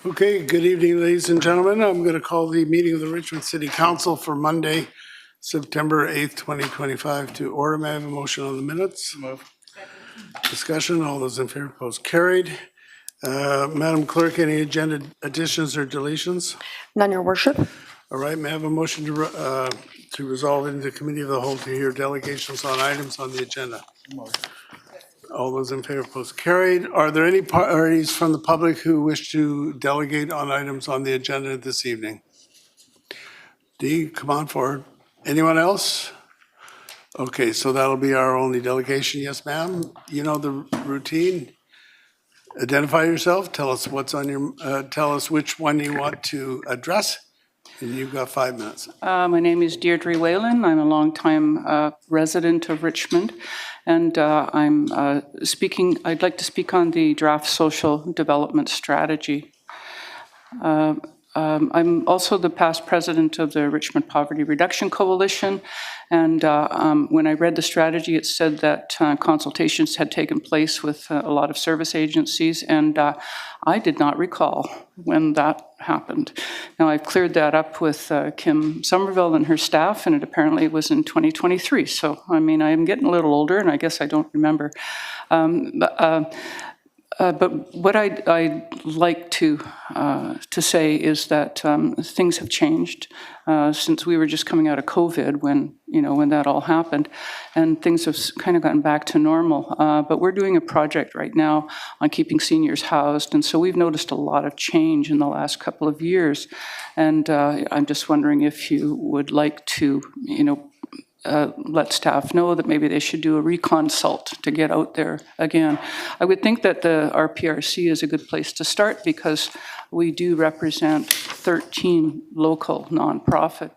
Okay, good evening, ladies and gentlemen. I'm going to call the meeting of the Richmond City Council for Monday, September 8th, 2025 to order. May I have a motion on the minutes? Move. Discussion, all those in favor, opposed, carried. Madam Clerk, any agenda additions or deletions? None, your worship. All right, may I have a motion to resolve into committee of the whole to hear delegations on items on the agenda? All those in favor, opposed, carried. Are there any parties from the public who wish to delegate on items on the agenda this evening? Dee, come on forward. Anyone else? Okay, so that'll be our only delegation. Yes, ma'am. You know the routine. Identify yourself. Tell us what's on your. Tell us which one you want to address. And you've got 5 minutes. My name is Deirdre Whalen. I'm a longtime resident of Richmond, and I'd like to speak on the draft social development strategy. I'm also the past president of the Richmond Poverty Reduction Coalition, and when I read the strategy, it said that consultations had taken place with a lot of service agencies, and I did not recall when that happened. Now, I've cleared that up with Kim Somerville and her staff, and it apparently was in 2023. So, I mean, I am getting a little older, and I guess I don't remember. But what I'd like to say is that things have changed since we were just coming out of COVID when that all happened, and things have kind of gotten back to normal. But we're doing a project right now on keeping seniors housed, and so we've noticed a lot of change in the last couple of years. And I'm just wondering if you would like to, let staff know that maybe they should do a reconsult to get out there again. I would think that the RPRC is a good place to start because we do represent 13 local nonprofit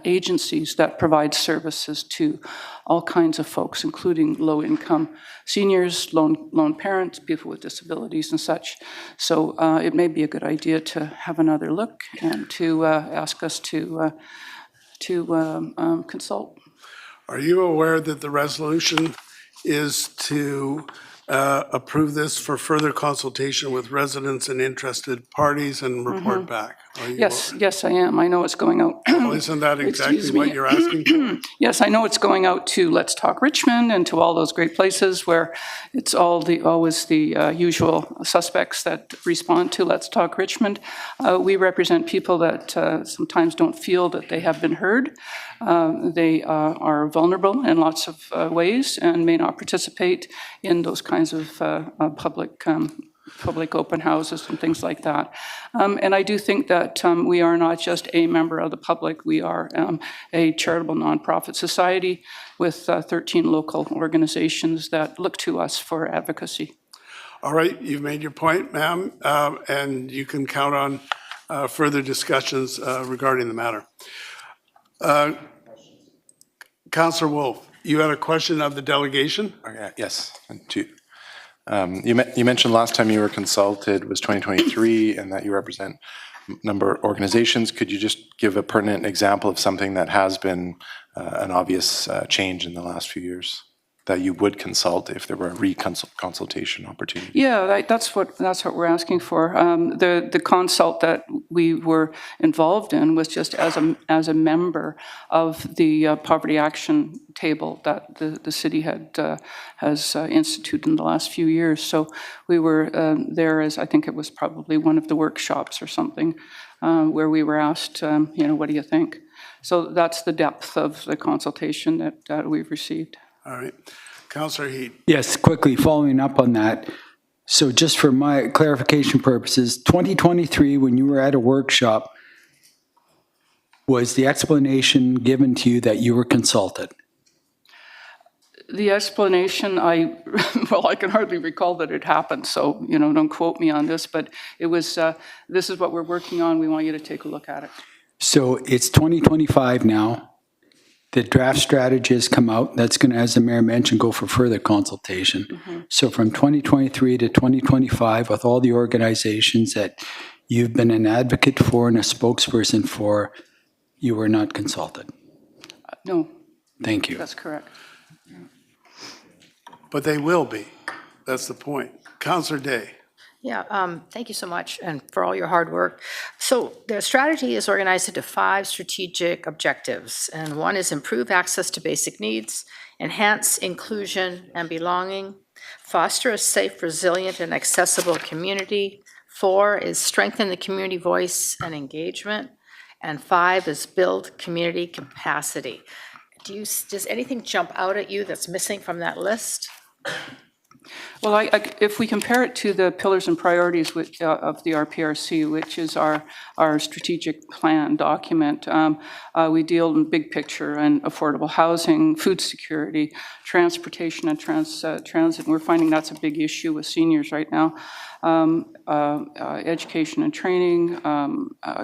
agencies that provide services to all kinds of folks, including low-income seniors, lone parents, people with disabilities and such. So it may be a good idea to have another look and to ask us to consult. Are you aware that the resolution is to approve this for further consultation with residents and interested parties and report back? Yes, I am. I know it's going out. Well, isn't that exactly what you're asking for? Yes, I know it's going out to Let's Talk Richmond and to all those great places where it's always the usual suspects that respond to Let's Talk Richmond. We represent people that sometimes don't feel that they have been heard. They are vulnerable in lots of ways and may not participate in those kinds of public open houses and things like that. And I do think that we are not just a member of the public, we are a charitable nonprofit society with 13 local organizations that look to us for advocacy. All right, you've made your point, ma'am, and you can count on further discussions regarding the matter. Councillor Wolf, you had a question of the delegation? Okay, yes. You mentioned last time you were consulted was 2023 and that you represent a number of organizations. Could you just give a pertinent example of something that has been an obvious change in the last few years that you would consult if there were a reconsultation opportunity? Yeah, that's what we're asking for. The consult that we were involved in was just as a member of the poverty action table that the city has instituted in the last few years. So we were there as, I think it was probably one of the workshops or something where we were asked, what do you think? So that's the depth of the consultation that we've received. All right. Councillor Heat. Yes, quickly following up on that. So just for my clarification purposes, 2023, when you were at a workshop, was the explanation given to you that you were consulted? The explanation, I can hardly recall that it happened, so, don't quote me on this, but it was, this is what we're working on, we want you to take a look at it. So it's 2025 now. The draft strategy has come out. That's going to, as the mayor mentioned, go for further consultation. Mm-hmm. So from 2023 to 2025, with all the organizations that you've been an advocate for and a spokesperson for, you were not consulted. No. Thank you. That's correct. But they will be. That's the point. Councillor Day. Yeah, thank you so much and for all your hard work. So the strategy is organized into 5 strategic objectives, and one is improve access to basic needs, enhance inclusion and belonging, foster a safe, resilient, and accessible community. 4 is strengthen the community voice and engagement, and 5 is build community capacity. Does anything jump out at you that's missing from that list? Well, if we compare it to the pillars and priorities of the RPRC, which is our strategic plan document, we deal in big picture and affordable housing, food security, transportation and transit. We're finding that's a big issue with seniors right now. Education and training,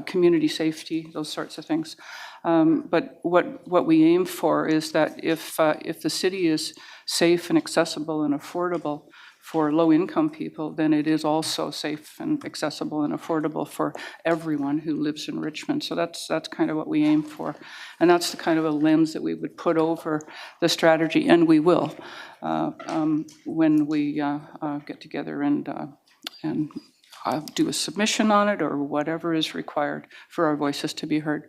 community safety, those sorts of things. But what we aim for is that if the city is safe and accessible and affordable for low-income people, then it is also safe and accessible and affordable for everyone who lives in Richmond. So that's kind of what we aim for. And that's the kind of a lens that we would put over the strategy, and we will, when we get together and do a submission on it or whatever is required for our voices to be heard.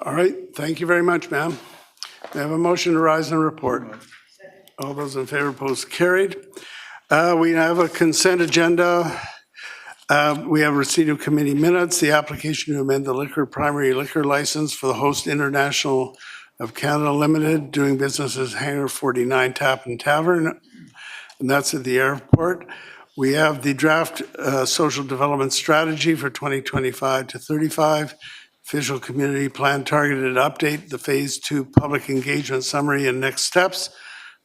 All right, thank you very much, ma'am. We have a motion to rise and report. All those in favor, opposed, carried. We have a consent agenda. We have receipt of committee minutes, the application to amend the primary liquor license for the Host International of Canada Limited, doing business as Hangar 49 Tap and Tavern, and that's at the airport. We have the draft social development strategy for 2025 to 35, official community plan targeted update, the phase 2 public engagement summary and next steps,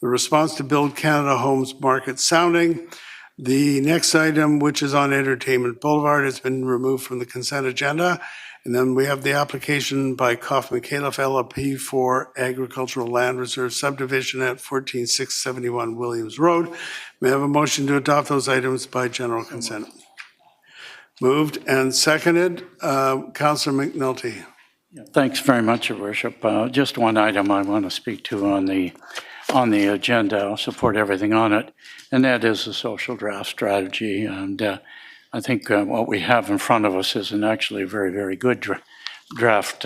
the response to Build Canada Homes market sounding. The next item, which is on Entertainment Boulevard, has been removed from the consent agenda. And then we have the application by Kaufman Califf LLP for agricultural land reserve subdivision at 14671 Williams Road. May I have a motion to adopt those items by general consent? Moved and seconded. Councillor McNulty. Thanks very much, Your Worship. Just one item I want to speak to on the agenda. I'll support everything on it, and that is the social draft strategy. And I think what we have in front of us is an actually very, very good draft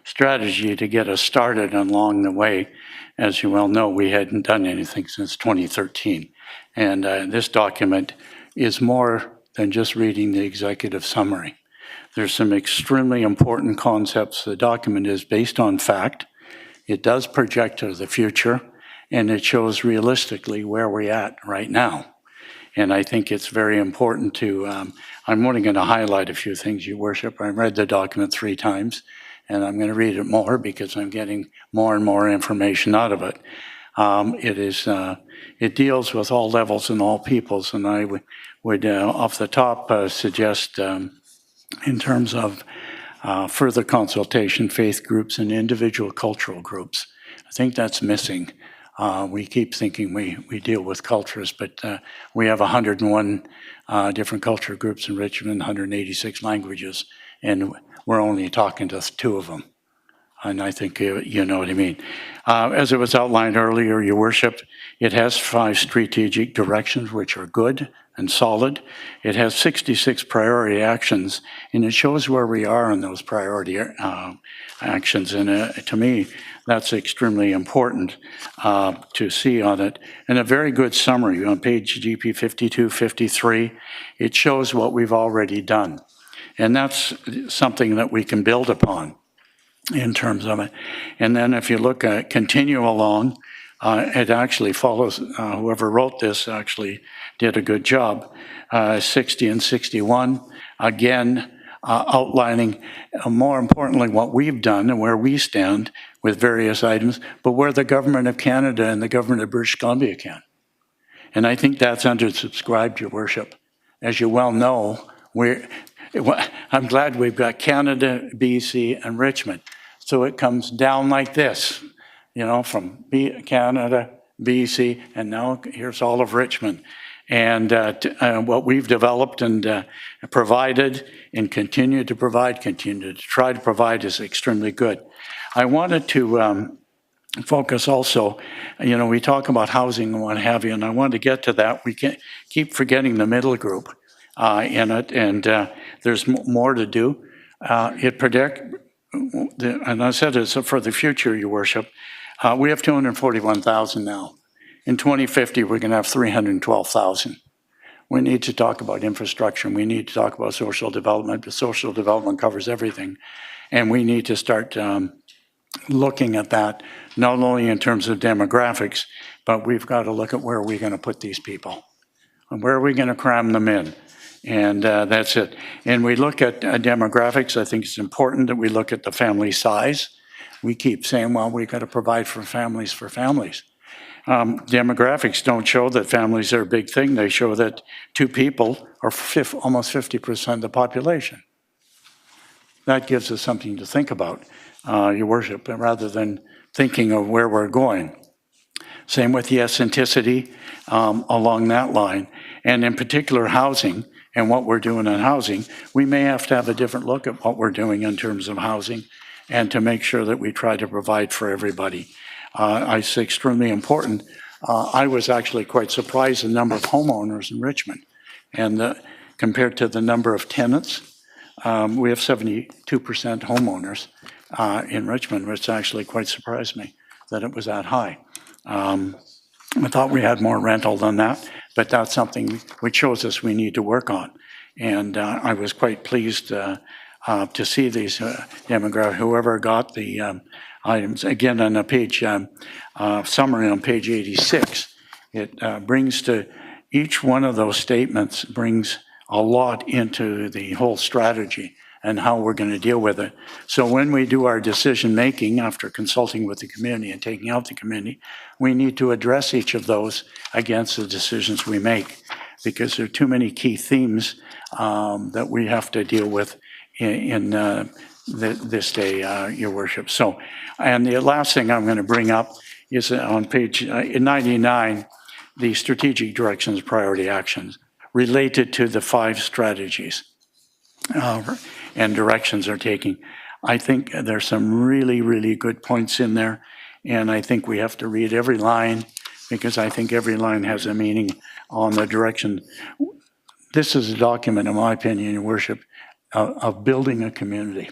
strategy to get us started along the way. As you well know, we hadn't done anything since 2013. And this document is more than just reading the executive summary. There's some extremely important concepts. The document is based on fact. It does project to the future, and it shows realistically where we're at right now. And I think it's very important to, I'm only going to highlight a few things, Your Worship. I read the document 3 times, and I'm going to read it more because I'm getting more and more information out of it. It deals with all levels and all peoples, and I would off the top, suggest in terms of further consultation, faith groups and individual cultural groups. I think that's missing. We keep thinking we deal with cultures, but we have 101 different culture groups in Richmond, 186 languages, and we're only talking to 2 of them. And I think you know what I mean. As it was outlined earlier, Your Worship, it has 5 strategic directions, which are good and solid. It has 66 priority actions, and it shows where we are in those priority actions. And to me, that's extremely important to see on it. And a very good summary on page GP 52, 53, it shows what we've already done. And that's something that we can build upon in terms of it. And then if you look at continue along, it actually follows, whoever wrote this actually did a good job. 60 and 61, again, outlining more importantly what we've done and where we stand with various items, but where the Government of Canada and the Government of British Columbia can. And I think that's undersubscribed, Your Worship. As you well know, I'm glad we've got Canada, BC, and Richmond. So it comes down like this, you know, from Canada, BC, and now here's all of Richmond. And what we've developed and provided and continue to try to provide is extremely good. I wanted to focus also, we talk about housing and what have you, and I want to get to that. We can't keep forgetting the middle group in it, and there's more to do. And I said it's for the future, Your Worship. We have 241,000 now. In 2050, we're going to have 312,000. We need to talk about infrastructure. We need to talk about social development. But social development covers everything. And we need to start looking at that, not only in terms of demographics, but we've got to look at where we're going to put these people. And where are we going to cram them in? And that's it. And we look at demographics. I think it's important that we look at the family size. We keep saying, well, we've got to provide for families. Demographics don't show that families are a big thing. They show that two people are almost 50% of the population. That gives us something to think about, Your Worship, rather than thinking of where we're going. Same with the eccentricity along that line. And in particular, housing and what we're doing on housing, we may have to have a different look at what we're doing in terms of housing and to make sure that we try to provide for everybody. I say extremely important. I was actually quite surprised the number of homeowners in Richmond. And compared to the number of tenants, we have 72% homeowners in Richmond, which actually quite surprised me that it was that high. I thought we had more rental than that, but that's something which shows us we need to work on. And I was quite pleased to see these demographics. Whoever got the items, again on a page, summary on page 86, it brings to each one of those statements brings a lot into the whole strategy and how we're going to deal with it. So when we do our decision making after consulting with the community and taking out the community, we need to address each of those against the decisions we make, because there are too many key themes that we have to deal with in this day, Your Worship. So, and the last thing I'm going to bring up is on page 99, the strategic directions, priority actions related to the 5 strategies and directions are taking. I think there's some really, really good points in there, and I think we have to read every line, because I think every line has a meaning on the direction. This is a document, in my opinion, Your Worship, of building a community.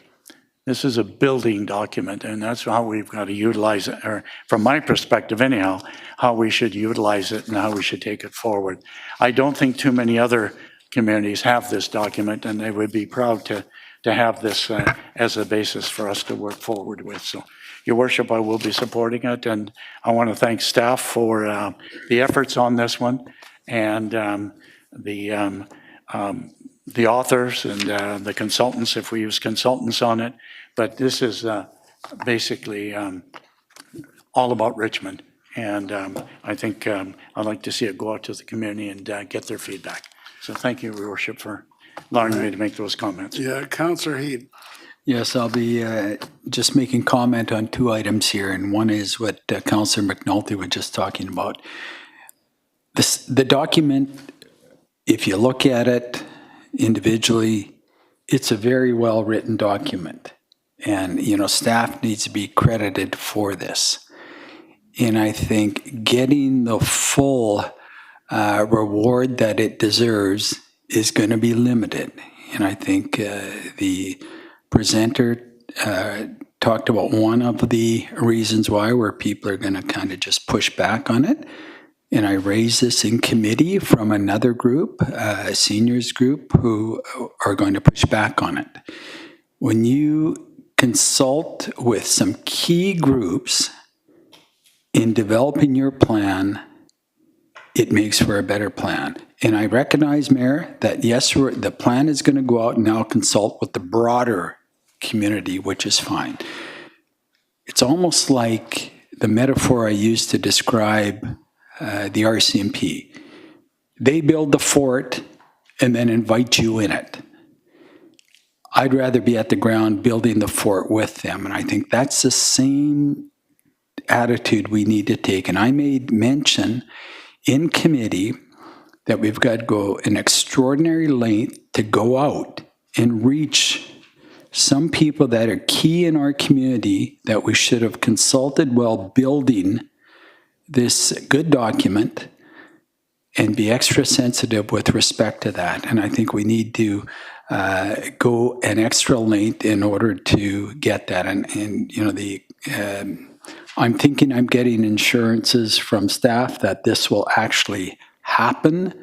This is a building document, and that's how we've got to utilize it, or from my perspective anyhow, how we should utilize it and how we should take it forward. I don't think too many other communities have this document, and they would be proud to have this as a basis for us to work forward with. So, Your Worship, I will be supporting it, and I want to thank staff for the efforts on this one, and the authors and the consultants, if we use consultants on it. But this is basically all about Richmond, and I think I'd like to see it go out to the community and get their feedback. So thank you, Your Worship, for allowing me to make those comments. Yeah, Councillor Heed. Yes, I'll be just making comment on 2 items here, and one is what Councillor McNulty was just talking about. The document, if you look at it individually, it's a very well-written document, and staff needs to be credited for this. And I think getting the full reward that it deserves is going to be limited. And I think the presenter talked about one of the reasons why, where people are going to kind of just push back on it. And I raised this in committee from another group, a seniors group, who are going to push back on it. When you consult with some key groups in developing your plan, it makes for a better plan. And I recognize, Mayor, that yes, the plan is going to go out and now consult with the broader community, which is fine. It's almost like the metaphor I used to describe the RCMP. They build the fort and then invite you in it. I'd rather be at the ground building the fort with them. And I think that's the same attitude we need to take. And I made mention in committee that we've got to go an extraordinary length to go out and reach some people that are key in our community that we should have consulted while building this good document and be extra sensitive with respect to that. And I think we need to go an extra length in order to get that. And you know, I'm thinking I'm getting assurances from staff that this will actually happen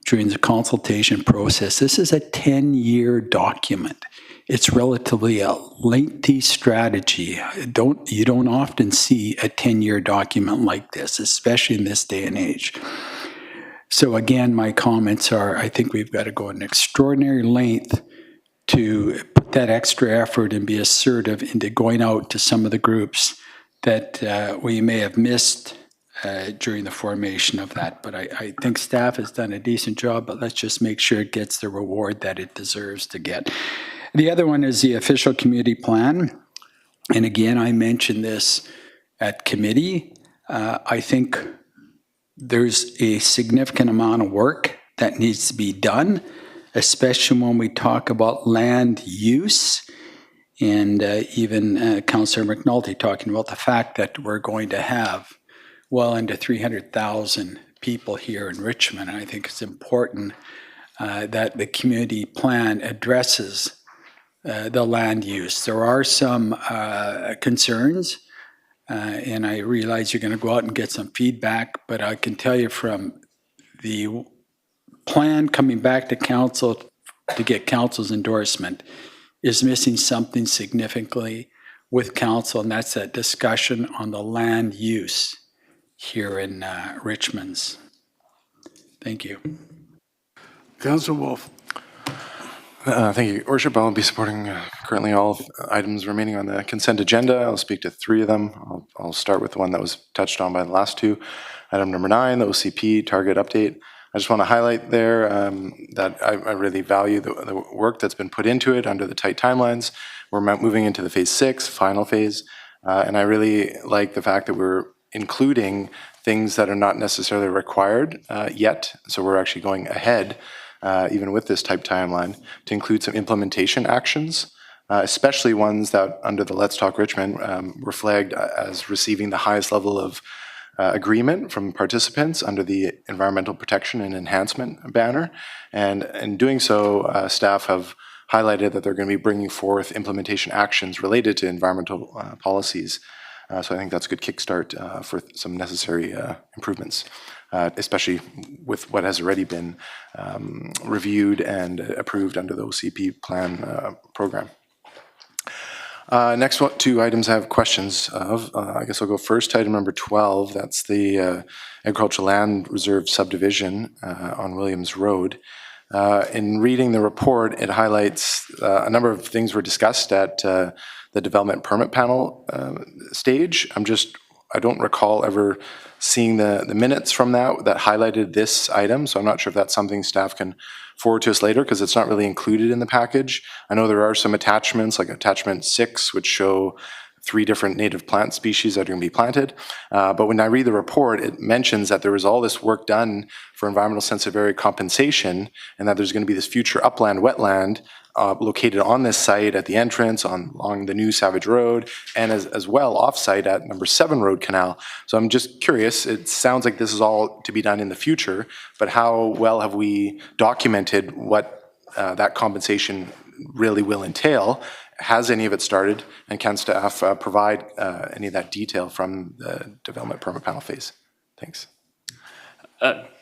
during the consultation process. This is a 10-year document. It's relatively a lengthy strategy. You don't often see a 10-year document like this, especially in this day and age. So again, my comments are, I think we've got to go an extraordinary length to put that extra effort and be assertive into going out to some of the groups that we may have missed during the formation of that. But I think staff has done a decent job, but let's just make sure it gets the reward that it deserves to get. The other one is the official community plan. And again, I mentioned this at committee. I think there's a significant amount of work that needs to be done, especially when we talk about land use. And even Councillor McNulty talking about the fact that we're going to have well into 300,000 people here in Richmond. And I think it's important that the community plan addresses the land use. There are some concerns, and I realize you're going to go out and get some feedback, but I can tell you from the plan coming back to council to get council's endorsement is missing something significantly with council, and that's that discussion on the land use here in Richmond's. Thank you. Councillor Wolf. Thank you, Your Worship. I'll be supporting currently all items remaining on the consent agenda. I'll speak to three of them. I'll start with the one that was touched on by the last two. Item number 9, the OCP target update. I just want to highlight there that I really value the work that's been put into it under the tight timelines. We're moving into the phase 6, final phase, and I really like the fact that we're including things that are not necessarily required yet. So we're actually going ahead, even with this type timeline, to include some implementation actions, especially ones that under the Let's Talk Richmond were flagged as receiving the highest level of agreement from participants under the Environmental Protection and Enhancement banner. And in doing so, staff have highlighted that they're going to be bringing forth implementation actions related to environmental policies. So I think that's a good kickstart for some necessary improvements, especially with what has already been reviewed and approved under the OCP plan program. Next two items I have questions of. I guess I'll go first to item number 12. That's the agricultural land reserve subdivision on Williams Road. In reading the report, it highlights a number of things were discussed at the development permit panel stage. I don't recall ever seeing the minutes from that highlighted this item, so I'm not sure if that's something staff can forward to us later, because it's not really included in the package. I know there are some attachments, like attachment 6, which show 3 different native plant species that are going to be planted. But when I read the report, it mentions that there was all this work done for environmental sensitive area compensation, and that there's going to be this future upland wetland located on this site at the entrance along the new Savage Road, and as well off-site at number 7 Road Canal. So I'm just curious, it sounds like this is all to be done in the future, but how well have we documented what that compensation really will entail? Has any of it started, and can staff provide any of that detail from the development permit panel phase? Thanks.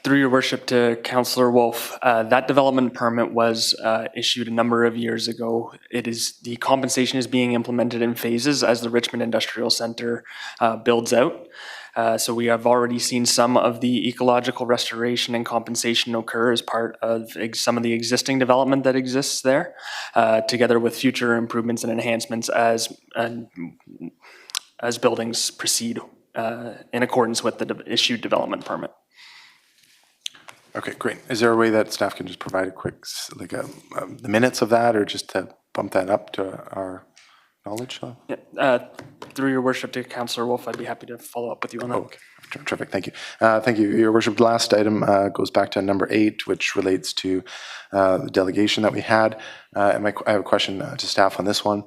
Through your worship to Councillor Wolf, that development permit was issued a number of years ago. The compensation is being implemented in phases as the Richmond Industrial Centre builds out. So we have already seen some of the ecological restoration and compensation occur as part of some of the existing development that exists there, together with future improvements and enhancements as buildings proceed in accordance with the issued development permit. Okay, great. Is there a way that staff can just provide a quick, the minutes of that, or just to bump that up to our knowledge of? Yeah, through your worship to Councillor Wolf, I'd be happy to follow up with you on that. Okay, terrific, thank you. Thank you, Your Worship. The last item goes back to number 8, which relates to the delegation that we had. And I have a question to staff on this one.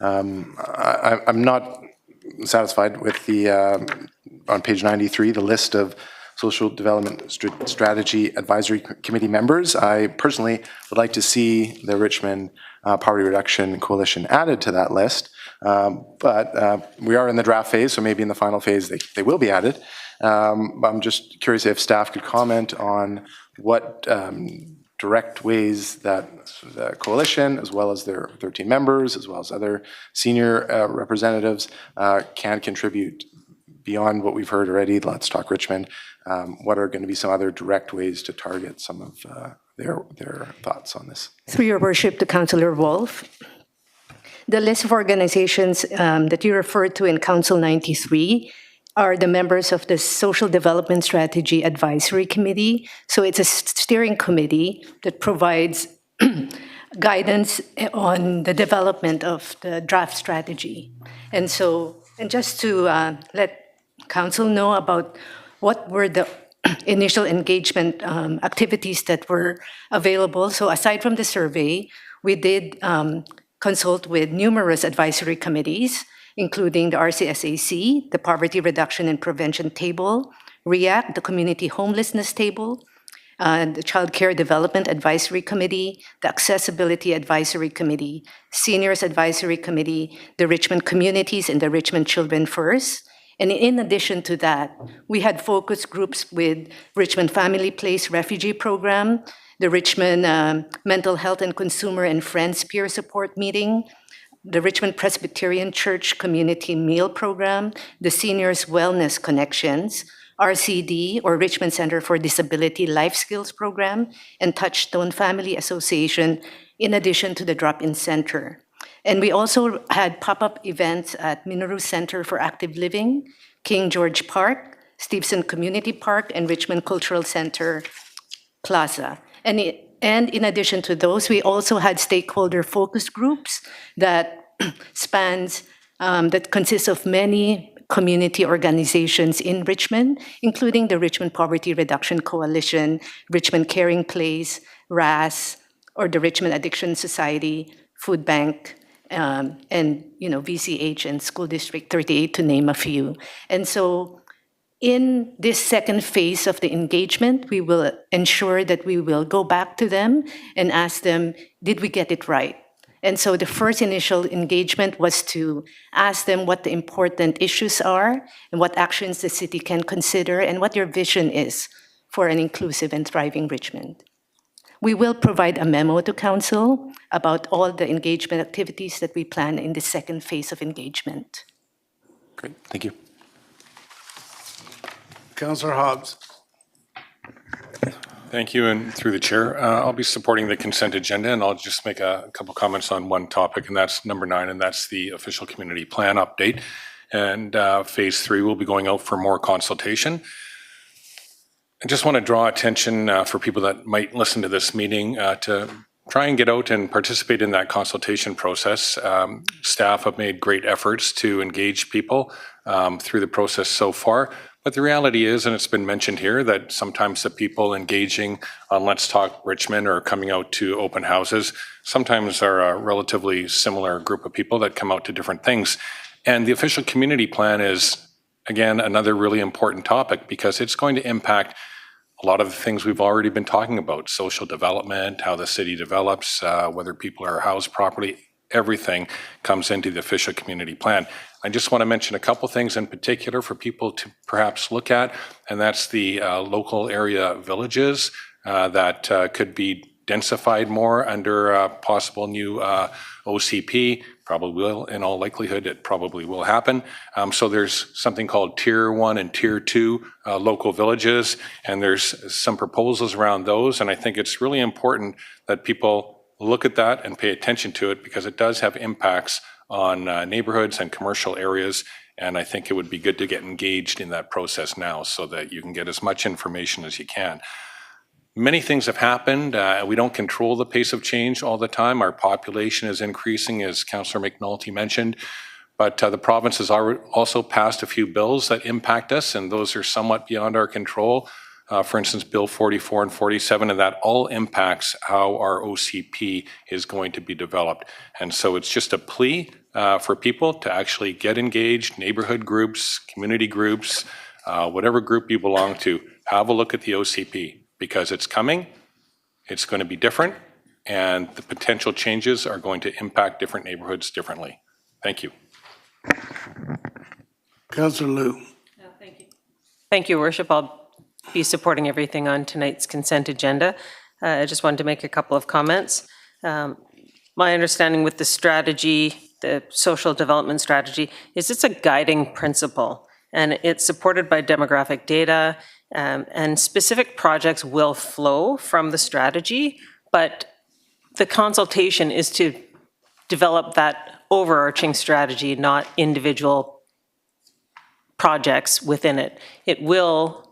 I'm not satisfied with the, on page 93, the list of Social Development Strategy Advisory Committee members. I personally would like to see the Richmond Poverty Reduction Coalition added to that list. But we are in the draft phase, so maybe in the final phase they will be added. I'm just curious if staff could comment on what direct ways that the coalition, as well as their 13 members, as well as other senior representatives, can contribute beyond what we've heard already. Let's Talk Richmond. What are going to be some other direct ways to target some of their thoughts on this? Through your worship to Councillor Wolf, the list of organizations that you referred to in Council 93 are the members of the Social Development Strategy Advisory Committee. So it's a steering committee that provides guidance on the development of the draft strategy. And just to let Council know about what were the initial engagement activities that were available. So aside from the survey, we did consult with numerous advisory committees, including the RCSAC, the Poverty Reduction and Prevention Table, REACT, the Community Homelessness Table, the Child Care Development Advisory Committee, the Accessibility Advisory Committee, Seniors Advisory Committee, the Richmond Communities, and the Richmond Children First. And in addition to that, we had focus groups with Richmond Family Place Refugee Program, the Richmond Mental Health and Consumer and Friends Peer Support Meeting, the Richmond Presbyterian Church Community Meal Program, the Seniors Wellness Connections, RCD, or Richmond Center for Disability Life Skills Program, and Touchstone Family Association, in addition to the Drop-In Center. And we also had pop-up events at Minoru Center for Active Living, King George Park, Stevenson Community Park, and Richmond Cultural Center Plaza. And in addition to those, we also had stakeholder focus groups that that consists of many community organizations in Richmond, including the Richmond Poverty Reduction Coalition, Richmond Caring Place, RAS, or the Richmond Addiction Society, Food Bank, and VCH and School District 38, to name a few. And so in this second phase of the engagement, we will ensure that we will go back to them and ask them, did we get it right? And so the first initial engagement was to ask them what the important issues are and what actions the city can consider and what your vision is for an inclusive and thriving Richmond. We will provide a memo to Council about all the engagement activities that we plan in the second phase of engagement. Great, thank you. Councillor Hobbs. Thank you, and through the chair, I'll be supporting the consent agenda, and I'll just make a couple comments on one topic, and that's number 9, and that's the official community plan update. And phase 3 will be going out for more consultation. I just want to draw attention for people that might listen to this meeting to try and get out and participate in that consultation process. Staff have made great efforts to engage people through the process so far. But the reality is, and it's been mentioned here, that sometimes the people engaging on Let's Talk Richmond or coming out to open houses sometimes are a relatively similar group of people that come out to different things. And the official community plan is, again, another really important topic because it's going to impact a lot of the things we've already been talking about: social development, how the city develops, whether people are housed properly. Everything comes into the official community plan. I just want to mention a couple things in particular for people to perhaps look at, and that's the local area villages that could be densified more under a possible new OCP. Probably will, in all likelihood, it probably will happen. So there's something called Tier 1 and Tier 2 local villages, and there's some proposals around those, and I think it's really important that people look at that and pay attention to it because it does have impacts on neighborhoods and commercial areas, and I think it would be good to get engaged in that process now so that you can get as much information as you can. Many things have happened. We don't control the pace of change all the time. Our population is increasing, as Councillor McNulty mentioned. But the province has also passed a few bills that impact us, and those are somewhat beyond our control. For instance, Bill 44 and 47, and that all impacts how our OCP is going to be developed. And so it's just a plea for people to actually get engaged, neighborhood groups, community groups, whatever group you belong to, have a look at the OCP because it's coming, it's going to be different, and the potential changes are going to impact different neighborhoods differently. Thank you. Councillor Liu. Thank you, Worship. I'll be supporting everything on tonight's consent agenda. I just wanted to make a couple of comments. My understanding with the strategy, the social development strategy, is it's a guiding principle, and it's supported by demographic data, and specific projects will flow from the strategy, but the consultation is to develop that overarching strategy, not individual projects within it. It will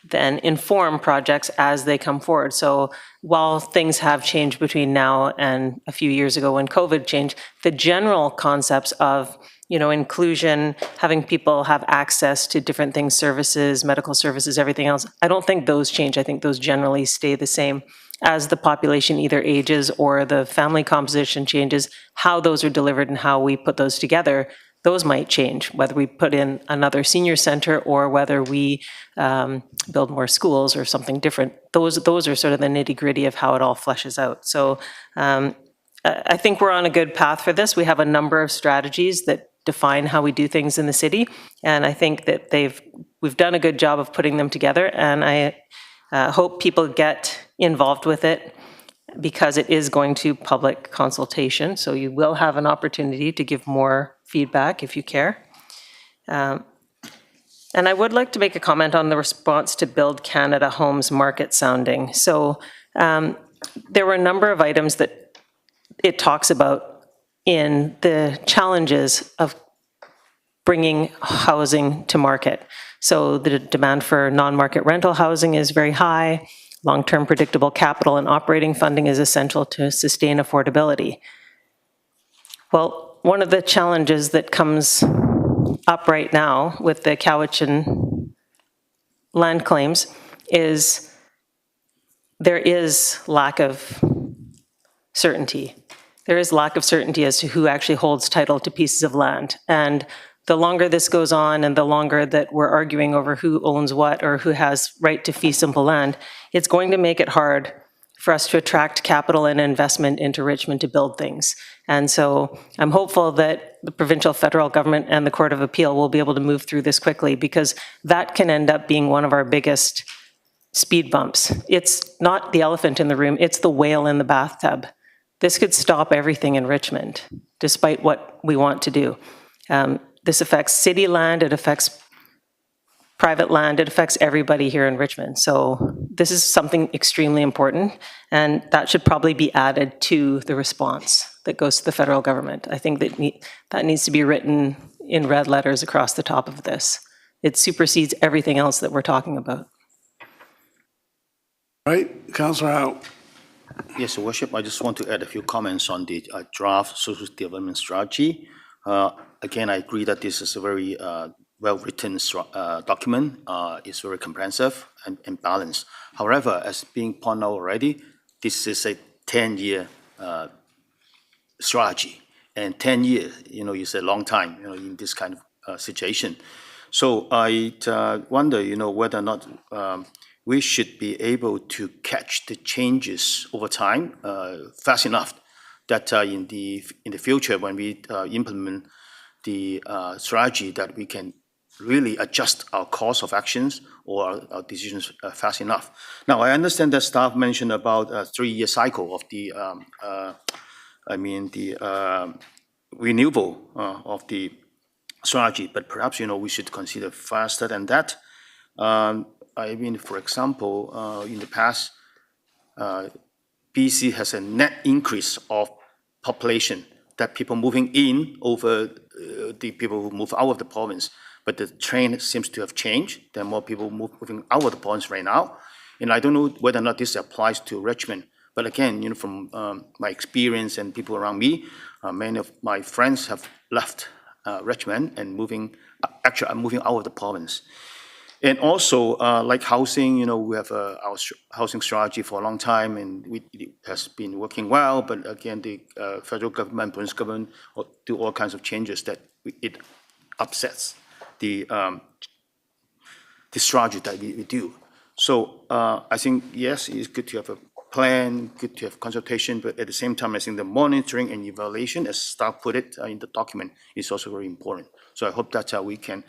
then inform projects as they come forward. So while things have changed between now and a few years ago when COVID changed, the general concepts of, you know, inclusion, having people have access to different things, services, medical services, everything else, I don't think those change. I think those generally stay the same. As the population either ages or the family composition changes, how those are delivered and how we put those together, those might change, whether we put in another senior center or whether we build more schools or something different. Those are sort of the nitty-gritty of how it all fleshes out. So I think we're on a good path for this. We have a number of strategies that define how we do things in the city, and I think that we've done a good job of putting them together, and I hope people get involved with it because it is going to public consultation, so you will have an opportunity to give more feedback if you care. And I would like to make a comment on the response to Build Canada Homes market sounding. So there were a number of items that it talks about in the challenges of bringing housing to market. So the demand for non-market rental housing is very high. Long-term predictable capital and operating funding is essential to sustain affordability. Well, one of the challenges that comes up right now with the Cowichan land claims is there is lack of certainty. There is lack of certainty as to who actually holds title to pieces of land. And the longer this goes on and the longer that we're arguing over who owns what or who has right to fee simple land, it's going to make it hard for us to attract capital and investment into Richmond to build things. And so I'm hopeful that the provincial, federal government and the Court of Appeal will be able to move through this quickly because that can end up being one of our biggest speed bumps. It's not the elephant in the room, it's the whale in the bathtub. This could stop everything in Richmond, despite what we want to do. This affects city land, it affects private land, it affects everybody here in Richmond. So this is something extremely important, and that should probably be added to the response that goes to the federal government. I think that needs to be written in red letters across the top of this. It supersedes everything else that we're talking about. Right, Councillor Howe. Yes, Your Worship, I just want to add a few comments on the draft social development strategy. Again, I agree that this is a very well-written document. It's very comprehensive and balanced. However, as being pointed out already, this is a 10-year strategy. And 10 years, is a long time, in this kind of situation. So I wonder, whether or not we should be able to catch the changes over time fast enough that in the future when we implement the strategy that we can really adjust our course of actions or our decisions fast enough. Now, I understand that staff mentioned about a 3-year cycle of the, renewal of the strategy, but perhaps, we should consider faster than that. For example, in the past, BC has a net increase of population, that people moving in over the people who move out of the province. But the trend seems to have changed. There are more people moving out of the province right now. And I don't know whether or not this applies to Richmond, but again, from my experience and people around me, many of my friends have left Richmond and moving out of the province. And also, like housing, we have our housing strategy for a long time, and it has been working well. But again, the federal government, provincial government do all kinds of changes that it upsets the strategy that we do. So I think, yes, it's good to have a plan, good to have consultation, but at the same time, I think the monitoring and evaluation, as staff put it in the document, is also very important. So I hope that we can,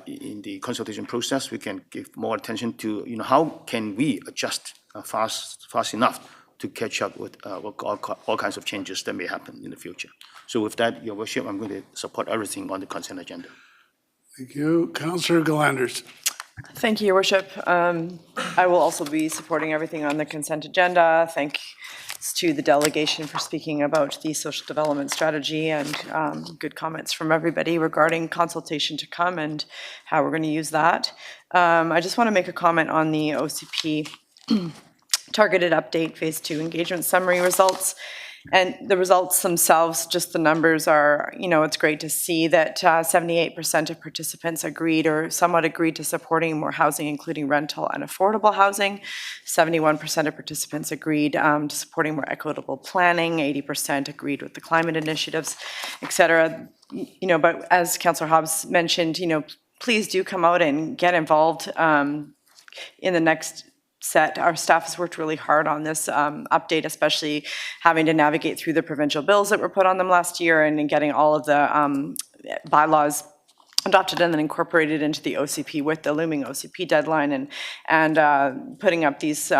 in the consultation process, we can give more attention to, how can we adjust fast enough to catch up with all kinds of changes that may happen in the future. So with that, Your Worship, I'm going to support everything on the consent agenda. Thank you. Councillor Galanders. Thank you, Your Worship. I will also be supporting everything on the consent agenda. Thanks to the delegation for speaking about the social development strategy, and good comments from everybody regarding consultation to come and how we're going to use that. I just want to make a comment on the OCP targeted update phase 2 engagement summary results. And the results themselves, just the numbers are, it's great to see that 78% of participants agreed or somewhat agreed to supporting more housing, including rental and affordable housing. 71% of participants agreed to supporting more equitable planning. 80% agreed with the climate initiatives, et cetera. But as Councillor Hobbs mentioned, please do come out and get involved in the next set. Our staff has worked really hard on this update, especially having to navigate through the provincial bills that were put on them last year and getting all of the bylaws adopted and then incorporated into the OCP with the looming OCP deadline, and putting up these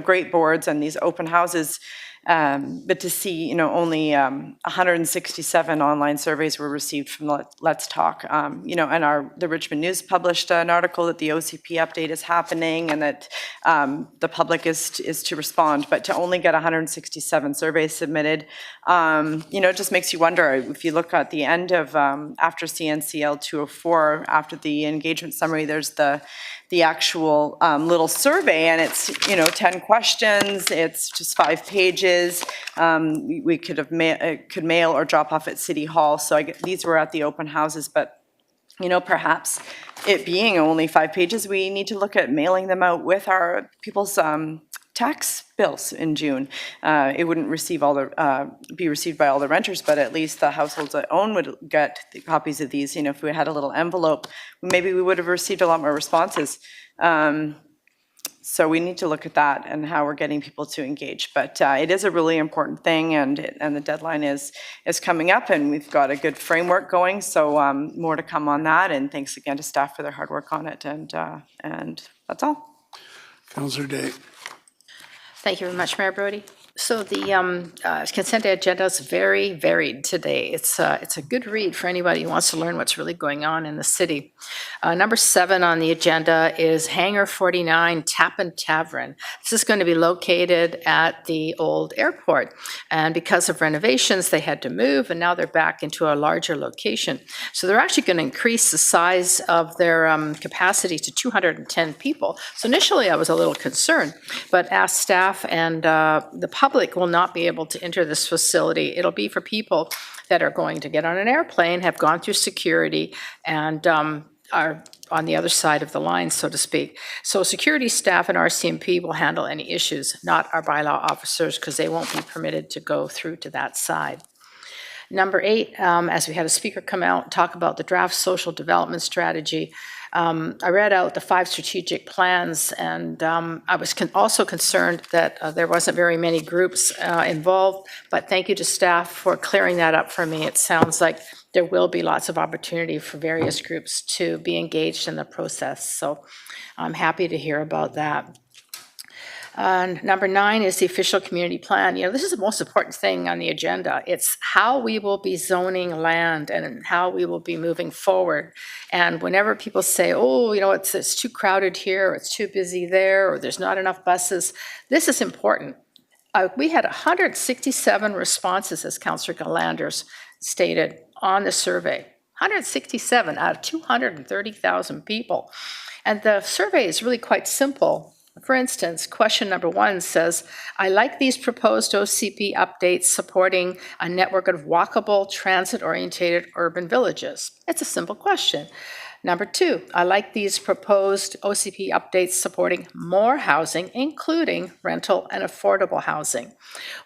great boards and these open houses. But to see, only 167 online surveys were received from Let's Talk, and the Richmond News published an article that the OCP update is happening and that the public is to respond, but to only get 167 surveys submitted, it just makes you wonder. If you look at the end of, after CNCL 204, after the engagement summary, there's the actual little survey, and it's 10 questions. It's just 5 pages. We could have could mail or drop off at City Hall. So these were at the open houses, but perhaps it being only 5 pages, we need to look at mailing them out with our people's tax bills in June. It wouldn't be received by all the renters, but at least the households that own would get the copies of these. If we had a little envelope, maybe we would have received a lot more responses. So we need to look at that and how we're getting people to engage. But it is a really important thing, and the deadline is coming up, and we've got a good framework going. So more to come on that. And thanks again to staff for their hard work on it. And that's all. Councillor Day. Thank you very much, Mayor Brody. So the consent agenda is very varied today. It's a good read for anybody who wants to learn what's really going on in the city. Number 7 on the agenda is Hangar 49 Tappan Tavern. This is going to be located at the old airport. And because of renovations, they had to move, and now they're back into a larger location. So they're actually going to increase the size of their capacity to 210 people. So initially I was a little concerned, but asked staff and the public will not be able to enter this facility. It'll be for people that are going to get on an airplane, have gone through security, and are on the other side of the line, so to speak. So security staff and RCMP will handle any issues, not our bylaw officers, because they won't be permitted to go through to that side. Number 8, as we had a speaker come out and talk about the draft social development strategy, I read out the 5 strategic plans, and I was also concerned that there wasn't very many groups involved, but thank you to staff for clearing that up for me. It sounds like there will be lots of opportunity for various groups to be engaged in the process, so I'm happy to hear about that. Number 9 is the official community plan. This is the most important thing on the agenda. It's how we will be zoning land and how we will be moving forward. And whenever people say, oh, it's too crowded here, or it's too busy there, or there's not enough buses, this is important. We had 167 responses, as Councillor Galanders stated, on the survey. 167 out of 230,000 people. And the survey is really quite simple. For instance, question number 1 says, I like these proposed OCP updates supporting a network of walkable, transit-oriented urban villages. It's a simple question. Number 2, I like these proposed OCP updates supporting more housing, including rental and affordable housing.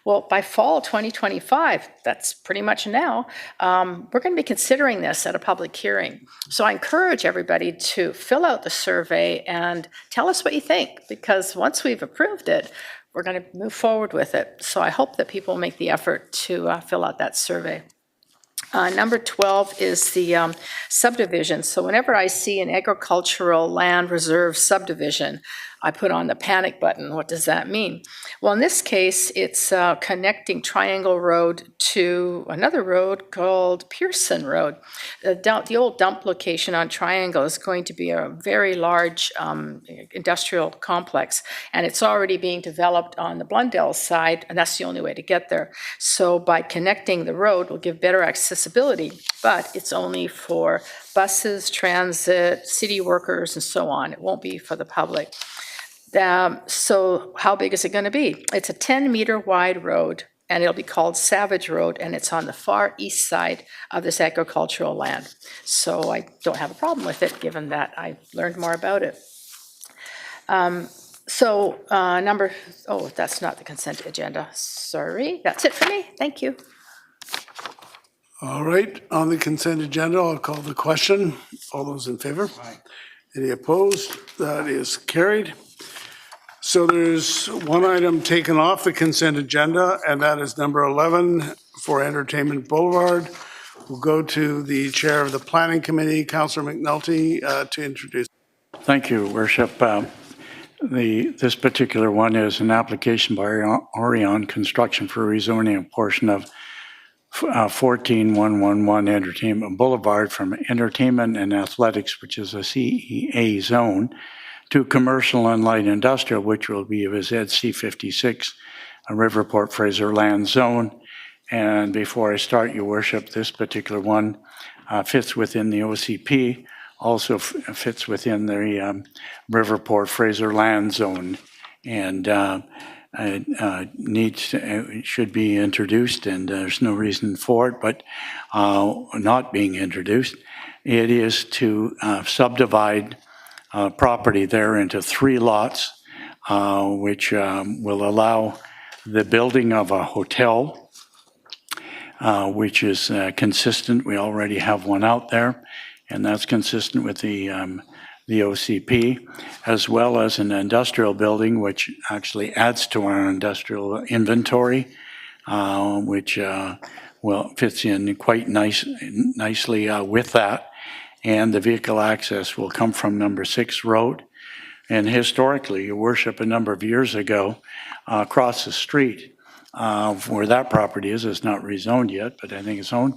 Well, by fall 2025, that's pretty much now, we're going to be considering this at a public hearing. So I encourage everybody to fill out the survey and tell us what you think, because once we've approved it, we're going to move forward with it. So I hope that people make the effort to fill out that survey. Number 12 is the subdivision. So whenever I see an agricultural land reserve subdivision, I put on the panic button. What does that mean? Well, in this case, it's connecting Triangle Road to another road called Pearson Road. The old dump location on Triangle is going to be a very large industrial complex, and it's already being developed on the Blundell side, and that's the only way to get there. So by connecting the road, we'll give better accessibility, but it's only for buses, transit, city workers, and so on. It won't be for the public. So how big is it going to be? It's a 10-meter wide road, and it'll be called Savage Road, and it's on the far east side of this agricultural land. So I don't have a problem with it, given that I learned more about it. That's not the consent agenda. Sorry, that's it for me. Thank you. All right, on the consent agenda, I'll call the question. All those in favor? Aye. Any opposed? That is carried. So there's one item taken off the consent agenda, and that is number 11 for Entertainment Boulevard. We'll go to the Chair of the Planning Committee, Councillor McNulty, to introduce. Thank you, Worship. This particular one is an application by Orion Construction for rezoning a portion of 14111 Entertainment Boulevard from entertainment and athletics, which is a CEA zone, to commercial and light industrial, which will be a ZC56, a Riverport Fraser land zone. And before I start, Your Worship, this particular one fits within the OCP, also fits within the Riverport Fraser land zone, and it should be introduced, and there's no reason for it, but not being introduced. It is to subdivide property there into 3 lots, which will allow the building of a hotel, which is consistent. We already have one out there, and that's consistent with the OCP, as well as an industrial building, which actually adds to our industrial inventory, which fits in quite nicely with that. And the vehicle access will come from number 6 Road. And historically, Your Worship, a number of years ago, across the street where that property is, it's not rezoned yet, but I think it's owned,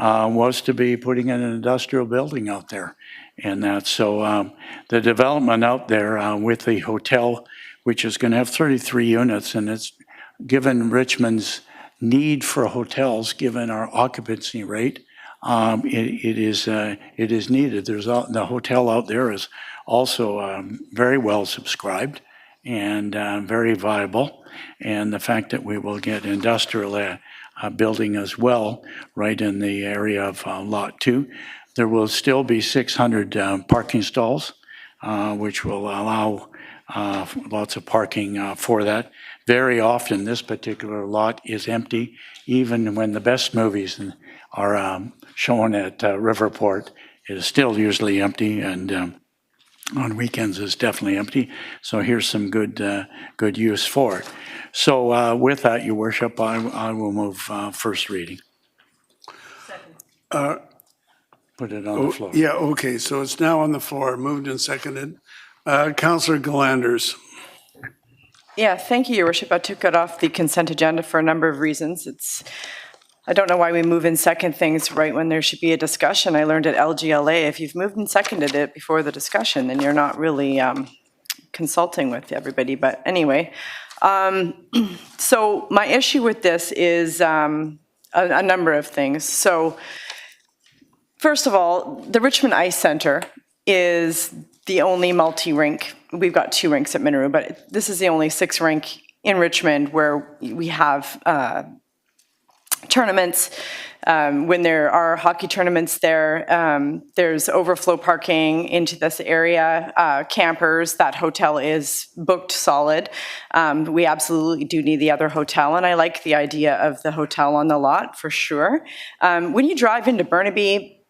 was to be putting in an industrial building out there. And that's so the development out there with the hotel, which is going to have 33 units, and it's given Richmond's need for hotels, given our occupancy rate, it is needed. The hotel out there is also very well subscribed and very viable. And the fact that we will get industrial building as well right in the area of Lot 2. There will still be 600 parking stalls, which will allow lots of parking for that. Very often, this particular lot is empty, even when the best movies are shown at Riverport. It is still usually empty, and on weekends it's definitely empty. So here's some good use for it. So with that, Your Worship, I will move first reading. Put it on the floor. Yeah, okay, so it's now on the floor, moved and seconded. Councillor Galanders. Yeah, thank you, Your Worship. I took it off the consent agenda for a number of reasons. I don't know why we move and second things right when there should be a discussion. I learned at LGLA, if you've moved and seconded it before the discussion, then you're not really consulting with everybody. But anyway, so my issue with this is a number of things. So first of all, the Richmond Ice Center is the only multi-rink. We've got 2 rinks at Minaroo, but this is the only 6-rink in Richmond where we have tournaments. When there are hockey tournaments there, there's overflow parking into this area, campers, that hotel is booked solid. We absolutely do need the other hotel, and I like the idea of the hotel on the lot for sure. When you drive into Burnaby,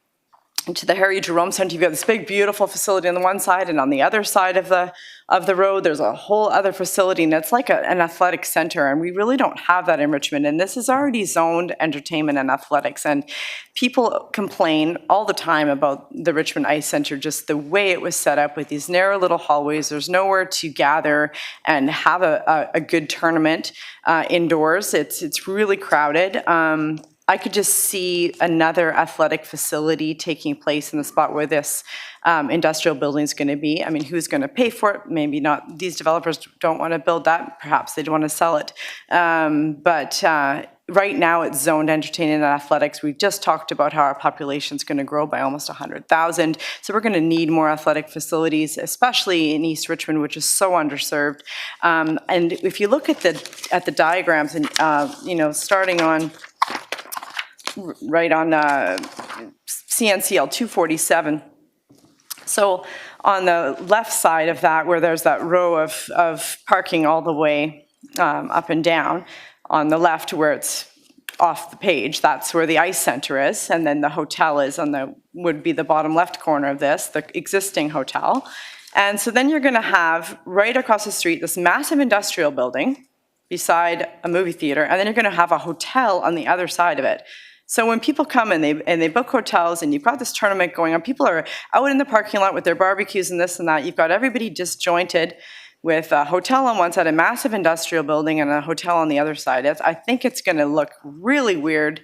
to the Harry Jerome Center, you've got this big, beautiful facility on the one side, and on the other side of the road, there's a whole other facility, and it's like an athletic center, and we really don't have that in Richmond, and this is already zoned entertainment and athletics, and people complain all the time about the Richmond Ice Center, just the way it was set up with these narrow little hallways. There's nowhere to gather and have a good tournament indoors. It's really crowded. I could just see another athletic facility taking place in the spot where this industrial building is going to be. I mean, who's going to pay for it? Maybe not. These developers don't want to build that. Perhaps they don't want to sell it. But right now, it's zoned entertainment and athletics. We've just talked about how our population is going to grow by almost 100,000. So we're going to need more athletic facilities, especially in East Richmond, which is so underserved. And if you look at the diagrams, and starting on right on CNCL 247. So on the left side of that, where there's that row of parking all the way up and down, on the left where it's off the page, that's where the ice center is, and then the hotel is would be the bottom left corner of this, the existing hotel. And so then you're going to have right across the street this massive industrial building beside a movie theater, and then you're going to have a hotel on the other side of it. So when people come and they book hotels and you've got this tournament going on, people are out in the parking lot with their barbecues and this and that. You've got everybody disjointed with a hotel on one side, a massive industrial building, and a hotel on the other side. I think it's going to look really weird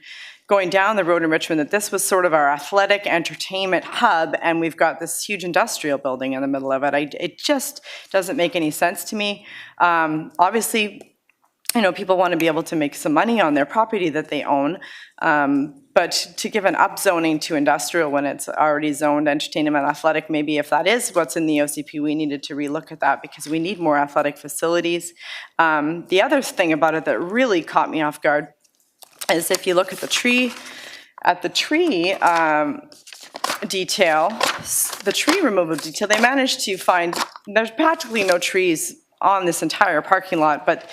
going down the road in Richmond that this was sort of our athletic entertainment hub, and we've got this huge industrial building in the middle of it. It just doesn't make any sense to me. Obviously, people want to be able to make some money on their property that they own, but to give an upzoning to industrial when it's already zoned entertainment and athletic, maybe if that is what's in the OCP, we needed to relook at that because we need more athletic facilities. The other thing about it that really caught me off guard is if you look at the tree detail, the tree removal detail, they managed to find, there's practically no trees on this entire parking lot, but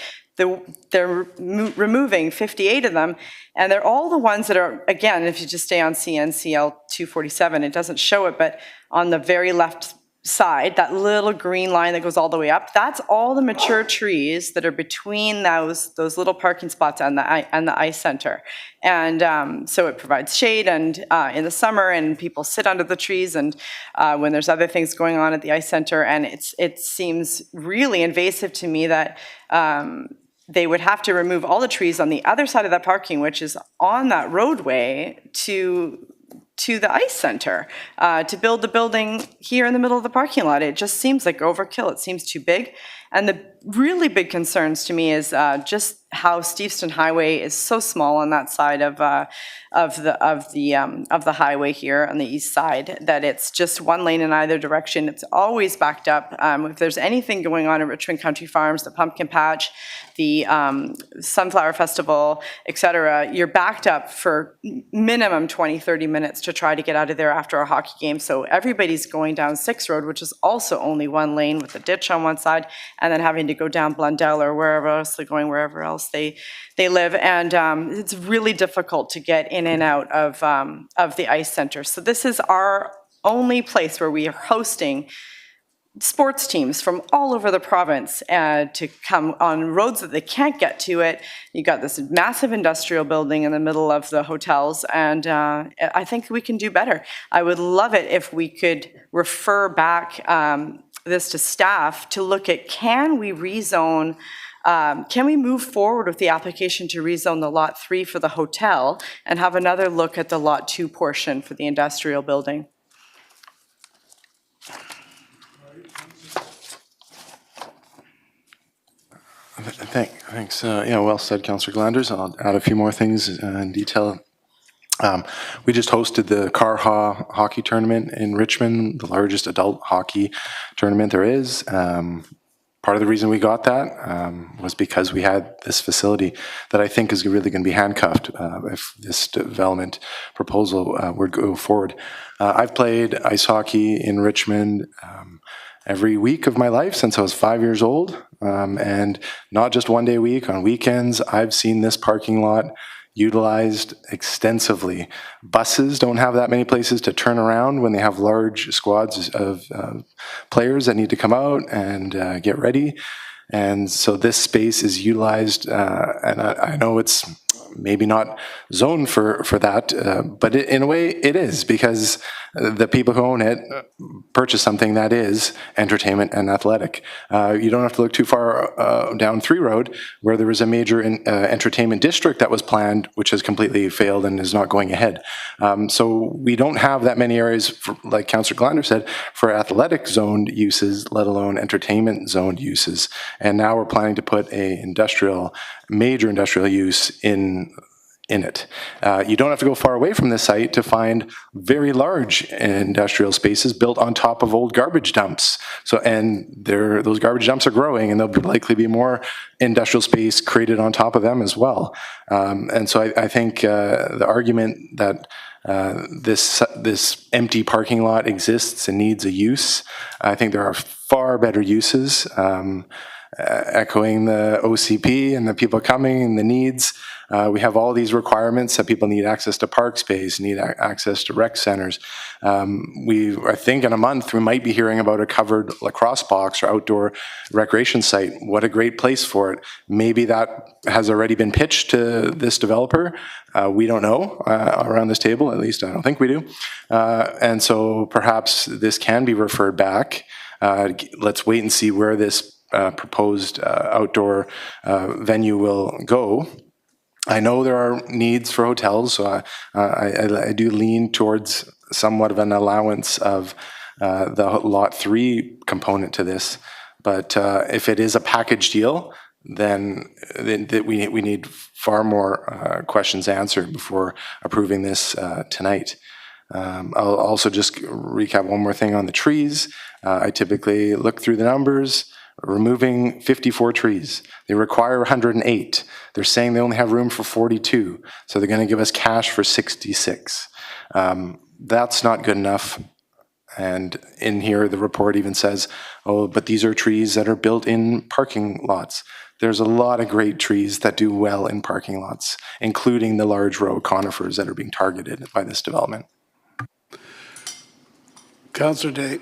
they're removing 58 of them, and they're all the ones that are, again, if you just stay on CNCL 247, it doesn't show it, but on the very left side, that little green line that goes all the way up, that's all the mature trees that are between those little parking spots and the ice center. And so it provides shade and in the summer, and people sit under the trees, and when there's other things going on at the ice center, and it seems really invasive to me that they would have to remove all the trees on the other side of that parking, which is on that roadway to the ice center, to build the building here in the middle of the parking lot. It just seems like overkill. It seems too big. And the really big concerns to me is just how Steveston Highway is so small on that side of the highway here on the east side, that it's just one lane in either direction. It's always backed up. If there's anything going on at Richmond Country Farms, the Pumpkin Patch, the Sunflower Festival, etc., you're backed up for minimum 20, 30 minutes to try to get out of there after a hockey game. So everybody's going down 6th Road, which is also only one lane with a ditch on one side, and then having to go down Blundell or wherever else they're going, wherever else they live. And it's really difficult to get in and out of the ice center. So this is our only place where we are hosting sports teams from all over the province to come on roads that they can't get to it. You got this massive industrial building in the middle of the hotels, and I think we can do better. I would love it if we could refer back this to staff to look at, can we rezone, can we move forward with the application to rezone the Lot 3 for the hotel and have another look at the Lot 2 portion for the industrial building? Thanks. Yeah, well said, Councillor Glanders. I'll add a few more things in detail We just hosted the hockey tournament in Richmond, the largest adult hockey tournament there is. Part of the reason we got that was because we had this facility that I think is really going to be handcuffed if this development proposal were to go forward. I've played ice hockey in Richmond every week of my life since I was 5 years old, and not just one day a week. On weekends, I've seen this parking lot utilized extensively. Buses don't have that many places to turn around when they have large squads of players that need to come out and get ready. And so this space is utilized, and I know it's maybe not zoned for that, but in a way it is, because the people who own it purchase something that is entertainment and athletic. You don't have to look too far down 3 Road, where there was a major entertainment district that was planned, which has completely failed and is not going ahead. So we don't have that many areas, like Councillor Glander said, for athletic zoned uses, let alone entertainment zoned uses. And now we're planning to put a major industrial use in it. You don't have to go far away from this site to find very large industrial spaces built on top of old garbage dumps. So, and those garbage dumps are growing, and there'll likely be more industrial space created on top of them as well. And so I think the argument that this empty parking lot exists and needs a use, I think there are far better uses. Echoing the OCP and the people coming and the needs. We have all these requirements that people need access to park space, need access to rec centers. I think in a month we might be hearing about a covered lacrosse box or outdoor recreation site. What a great place for it. Maybe that has already been pitched to this developer. We don't know around this table, at least I don't think we do. And so perhaps this can be referred back. Let's wait and see where this proposed outdoor venue will go. I know there are needs for hotels, so I do lean towards somewhat of an allowance of the Lot 3 component to this. But if it is a package deal, then we need far more questions answered before approving this tonight. I'll also just recap one more thing on the trees. I typically look through the numbers. Removing 54 trees. They require 108. They're saying they only have room for 42, so they're going to give us cash for 66. That's not good enough. And in here, the report even says, oh, but these are trees that are built in parking lots. There's a lot of great trees that do well in parking lots, including the large row conifers that are being targeted by this development. Councillor Day.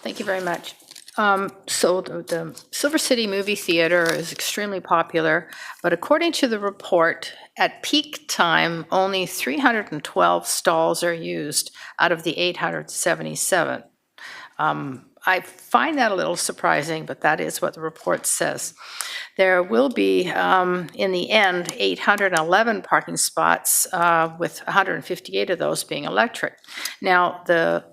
Thank you very much. So the Silver City Movie Theater is extremely popular, but according to the report, at peak time, only 312 stalls are used out of the 877. I find that a little surprising, but that is what the report says. There will be, in the end, 811 parking spots, with 158 of those being electric. Now, the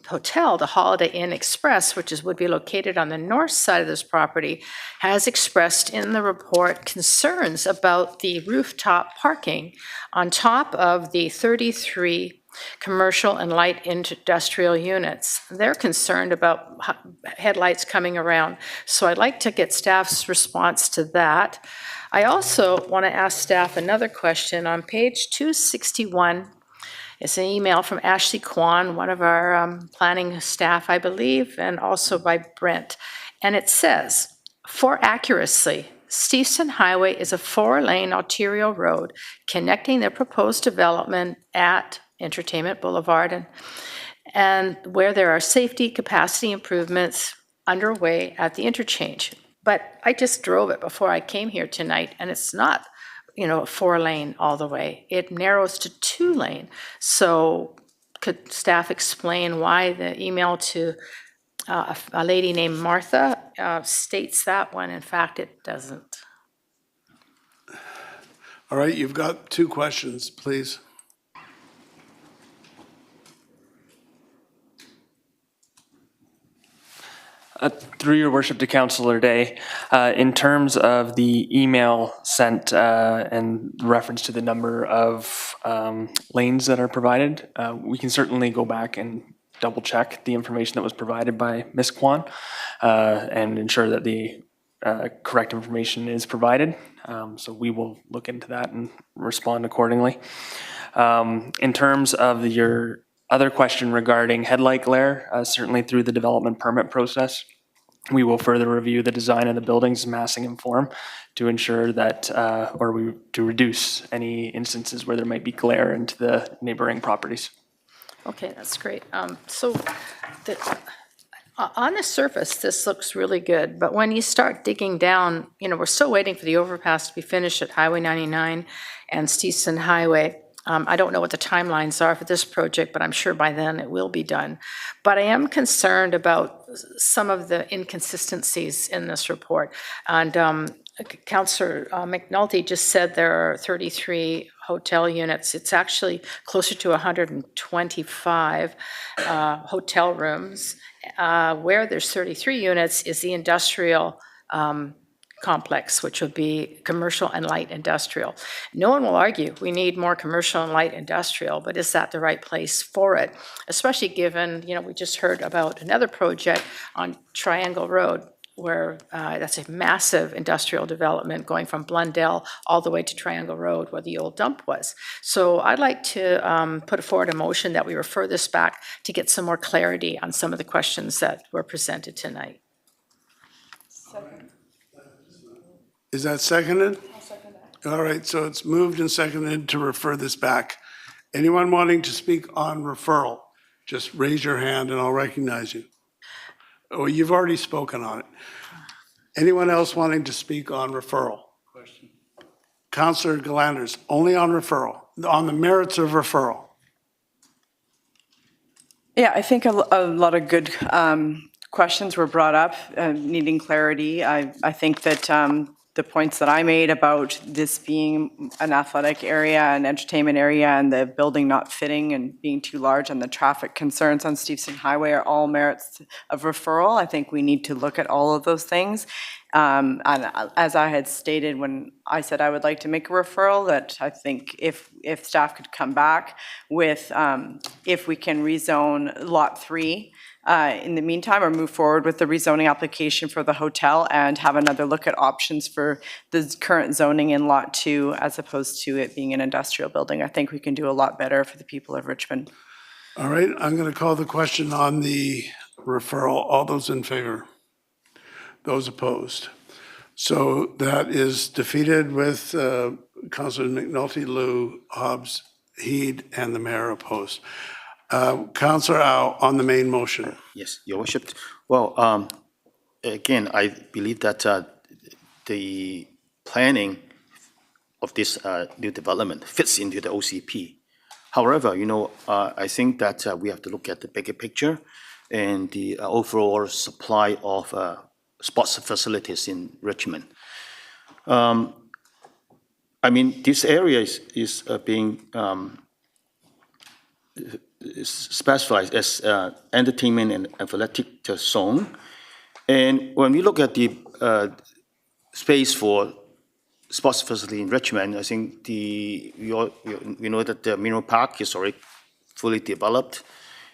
hotel, the Holiday Inn Express, would be located on the north side of this property, has expressed in the report concerns about the rooftop parking on top of the 33 commercial and light industrial units. They're concerned about headlights coming around. So I'd like to get staff's response to that. I also want to ask staff another question. On page 261, it's an email from Ashley Kwan, one of our planning staff, I believe, and also by Brent. And it says, for accuracy, Steveston Highway is a 4-lane arterial road connecting the proposed development at Entertainment Boulevard and where there are safety capacity improvements underway at the interchange. But I just drove it before I came here tonight, and it's not, a 4-lane all the way. It narrows to 2-lane. So could staff explain why the email to a lady named Martha states that when in fact it doesn't? All right, you've got 2 questions, please. Through your worship to Councillor Day, in terms of the email sent and reference to the number of lanes that are provided, we can certainly go back and double check the information that was provided by Ms. Kwan and ensure that the correct information is provided. So we will look into that and respond accordingly. In terms of your other question regarding headlight glare, certainly through the development permit process, we will further review the design of the building's massing and form to ensure that, to reduce any instances where there might be glare into the neighboring properties. Okay, that's great. So on the surface, this looks really good, but when you start digging down, we're still waiting for the overpass to be finished at Highway 99 and Stevenson Highway. I don't know what the timelines are for this project, but I'm sure by then it will be done. But I am concerned about some of the inconsistencies in this report. And Councillor McNulty just said there are 33 hotel units. It's actually closer to 125 hotel rooms. Where there's 33 units is the industrial complex, which would be commercial and light industrial. No one will argue we need more commercial and light industrial, but is that the right place for it? Especially given, we just heard about another project on Triangle Road where that's a massive industrial development going from Blundell all the way to Triangle Road where the old dump was. So I'd like to put forward a motion that we refer this back to get some more clarity on some of the questions that were presented tonight. Is that seconded? I'll second that. All right, so it's moved and seconded to refer this back. Anyone wanting to speak on referral, just raise your hand and I'll recognize you. Oh, you've already spoken on it. Anyone else wanting to speak on referral? Question. Councillor Galanders, only on referral, on the merits of referral. Yeah, I think a lot of good questions were brought up, needing clarity. I think that the points that I made about this being an athletic area, an entertainment area, and the building not fitting and being too large, and the traffic concerns on Stevenson Highway are all merits of referral. I think we need to look at all of those things. And as I had stated when I said I would like to make a referral, that I think if staff could come back with, if we can rezone Lot 3, in the meantime, or move forward with the rezoning application for the hotel and have another look at options for the current zoning in Lot 2 as opposed to it being an industrial building. I think we can do a lot better for the people of Richmond. All right, I'm going to call the question on the referral. All those in favor? Those opposed? So that is defeated with Councillor McNulty, Liu, Hobbs, Heed, and the mayor opposed. Councillor Au on the main motion. Yes, Your Worship. Well, again, I believe that the planning of this new development fits into the OCP. However, I think that we have to look at the bigger picture and the overall supply of sports facilities in Richmond. This area is being is specified as entertainment and athletic zone. And when we look at the space for sports facility in Richmond, I think we know that the Mineral Park is already fully developed,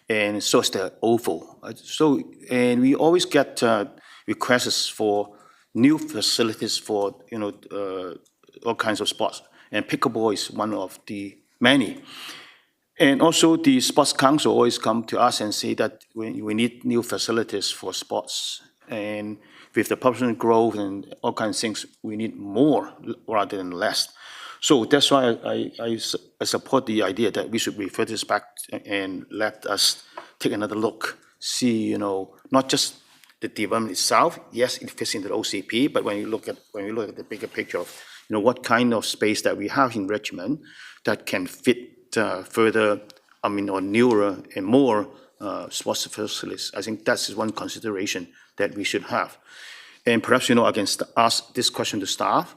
and so is the Oval. And we always get requests for new facilities for all kinds of sports, and pickleball is one of the many. And also the Sports Council always come to us and say that we need new facilities for sports. And with the population growth and all kinds of things, we need more rather than less. So that's why I support the idea that we should refer this back and let us take another look, see, not just the development itself. Yes, it fits into the OCP, but when you look at the bigger picture of, what kind of space that we have in Richmond that can fit further, or newer and more sports facilities. I think that's one consideration that we should have. And perhaps, I can ask this question to staff.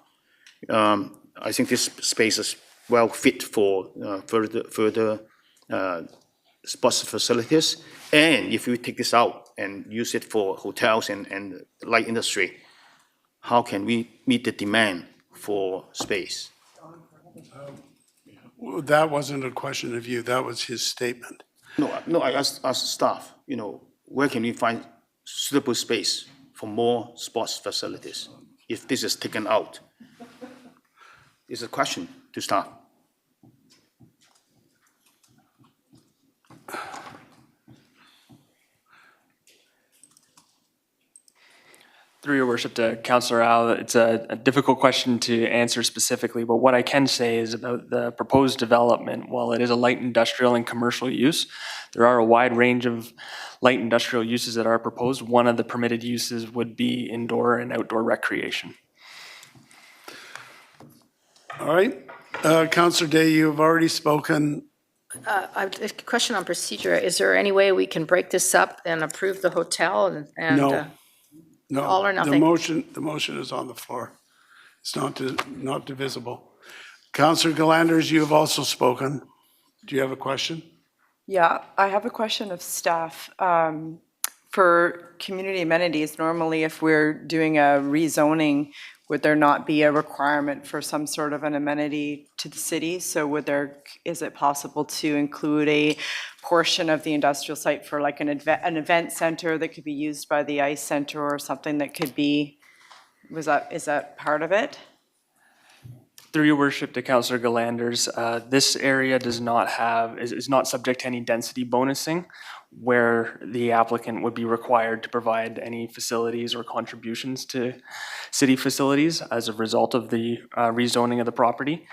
I think this space is well fit for further sports facilities? And if we take this out and use it for hotels and light industry, how can we meet the demand for space? That wasn't a question of you, that was his statement. No, I asked staff, where can we find suitable space for more sports facilities if this is taken out? It's a question to staff. Through your worship to Councillor Al, it's a difficult question to answer specifically, but what I can say is about the proposed development, while it is a light industrial and commercial use, there are a wide range of light industrial uses that are proposed. One of the permitted uses would be indoor and outdoor recreation. All right, Councillor Day, you have already spoken. A question on procedure. Is there any way we can break this up and approve the hotel and No. No, all or nothing? The motion is on the floor. It's not divisible. Councillor Galanders, you have also spoken. Do you have a question? Yeah, I have a question of staff. For community amenities, normally if we're doing a rezoning, would there not be a requirement for some sort of an amenity to the city? So is it possible to include a portion of the industrial site for like an event center that could be used by the ice center or something that could be, is that part of it? Through your worship to Councillor Galanders, this area is not subject to any density bonusing, where the applicant would be required to provide any facilities or contributions to city facilities as a result of the rezoning of the property.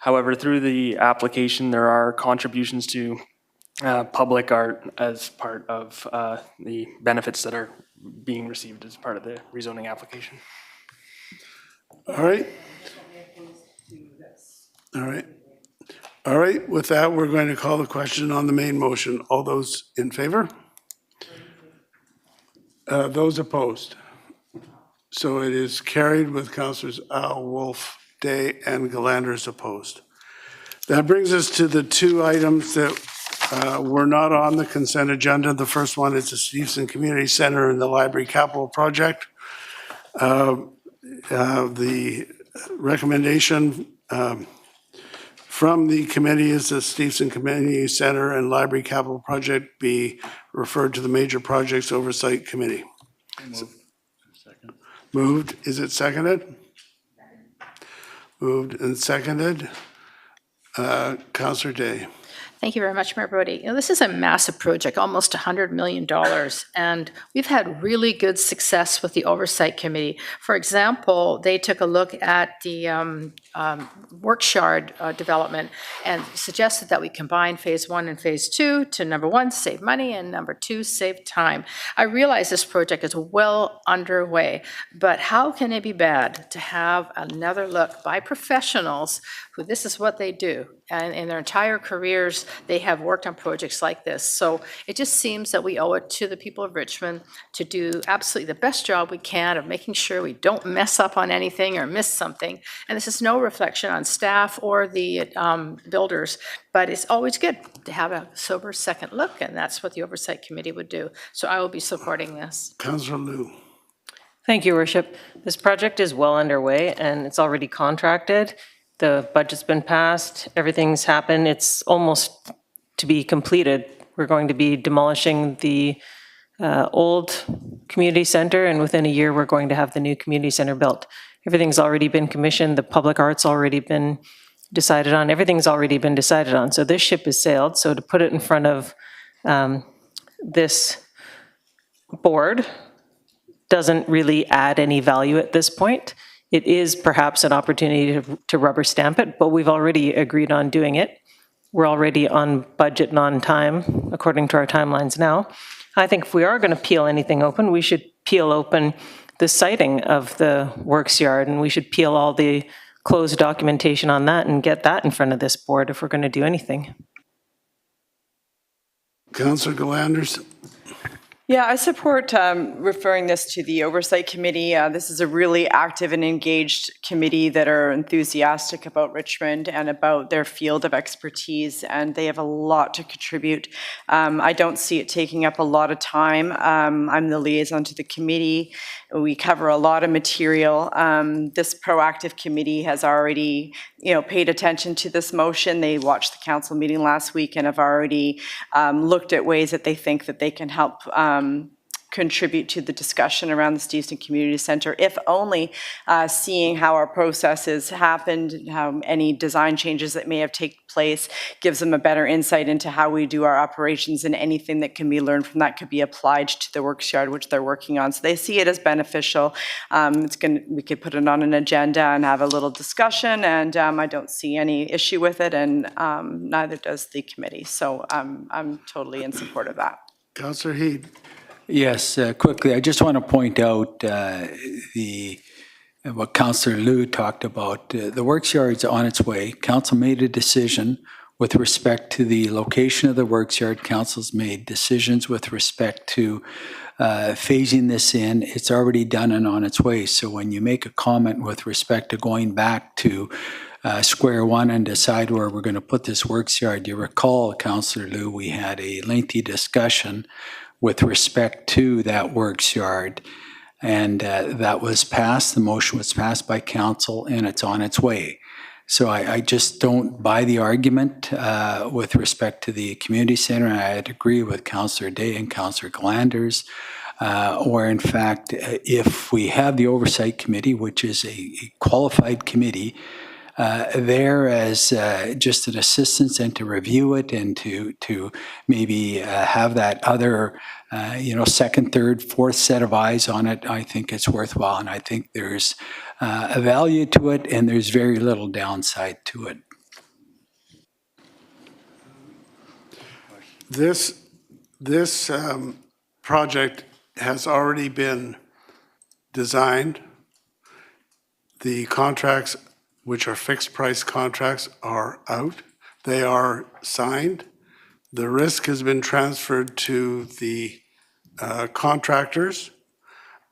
However, through the application, there are contributions to public art as part of the benefits that are being received as part of the rezoning application. All right. All right. All right, with that, we're going to call the question on the main motion. All those in favor? Those opposed? So it is carried with Councillors Al, Wolf, Day, and Galanders opposed. That brings us to the two items that were not on the consent agenda. The first one is the Stevenson Community Center and the Library Capital Project. The recommendation from the committee is the Stevenson Community Center and Library Capital Project be referred to the Major Projects Oversight Committee. Moved. Is it seconded? Moved and seconded. Councillor Day. Thank you very much, Mayor Brody. This is a massive project, almost $100 million, and we've had really good success with the Oversight Committee. For example, they took a look at the Workshard development and suggested that we combine Phase 1 and Phase 2 to, number one, save money, and number two, save time. I realize this project is well underway, but how can it be bad to have another look by professionals who this is what they do, and in their entire careers, they have worked on projects like this. So it just seems that we owe it to the people of Richmond to do absolutely the best job we can of making sure we don't mess up on anything or miss something. And this is no reflection on staff or the builders, but it's always good to have a sober second look, and that's what the Oversight Committee would do. So I will be supporting this. Councillor Liu. Thank you, Worship. This project is well underway and it's already contracted. The budget's been passed, everything's happened. It's almost to be completed. We're going to be demolishing the old community center, and within a year, we're going to have the new community center built. Everything's already been commissioned. The public art's already been decided on. Everything's already been decided on. So this ship has sailed. So to put it in front of this board doesn't really add any value at this point. It is perhaps an opportunity to rubber stamp it, but we've already agreed on doing it. We're already on budget and on time, according to our timelines now. I think if we are going to peel anything open, we should peel open the siting of the works yard, and we should peel all the closed documentation on that and get that in front of this board if we're going to do anything. Councillor Galanders. Yeah, I support referring this to the Oversight Committee. This is a really active and engaged committee that are enthusiastic about Richmond and about their field of expertise, and they have a lot to contribute. I don't see it taking up a lot of time. I'm the liaison to the committee. We cover a lot of material. This proactive committee has already, paid attention to this motion. They watched the council meeting last week and have already looked at ways that they think that they can help contribute to the discussion around the Stevenson Community Centre, if only seeing how our processes happened, how any design changes that may have taken place gives them a better insight into how we do our operations, and anything that can be learned from that could be applied to the works yard which they're working on. So they see it as beneficial. We could put it on an agenda and have a little discussion, and I don't see any issue with it, and neither does the committee. So I'm totally in support of that. Councillor Heed. Yes, quickly, I just want to point out what Councillor Liu talked about. The works yard's on its way. Council made a decision with respect to the location of the works yard. Council's made decisions with respect to phasing this in. It's already done and on its way. So when you make a comment with respect to going back to square one and decide where we're going to put this works yard, you recall, Councillor Liu, we had a lengthy discussion with respect to that works yard, and that was passed. The motion was passed by council, and it's on its way. So I just don't buy the argument with respect to the community center. I'd agree with Councillor Day and Councillor Glanders, where in fact, if we have the oversight committee, which is a qualified committee, there as just an assistance and to review it and to maybe have that other, second, third, fourth set of eyes on it, I think it's worthwhile. And I think there's a value to it, and there's very little downside to it. This project has already been designed. The contracts, which are fixed price contracts, are out. They are signed. The risk has been transferred to the contractors.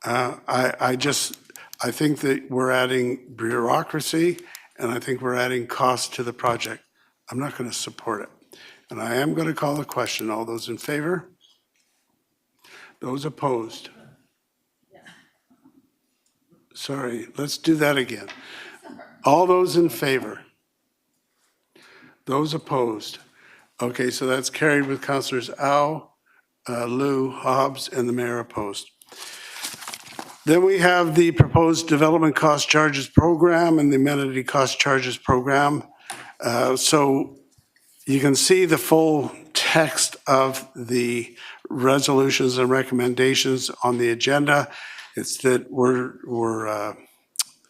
I think that we're adding bureaucracy, and I think we're adding cost to the project. I'm not going to support it. And I am going to call the question. All those in favor? Those opposed? Sorry, let's do that again. All those in favor? Those opposed? Okay, so that's carried with Councillors Au, Liu, Hobbs, and the mayor opposed. Then we have the proposed development cost charges program and the amenity cost charges program. So you can see the full text of the resolutions and recommendations on the agenda. It's that we're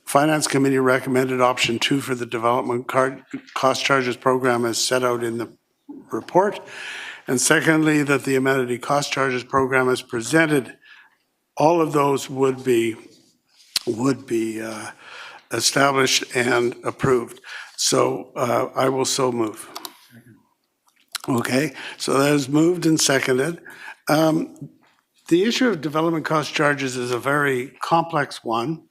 Finance Committee recommended option 2 for the development cost charges program as set out in the report. And secondly, that the amenity cost charges program as presented, all of those would be established and approved. So I will so move. Okay, so that is moved and seconded. The issue of development cost charges is a very complex one.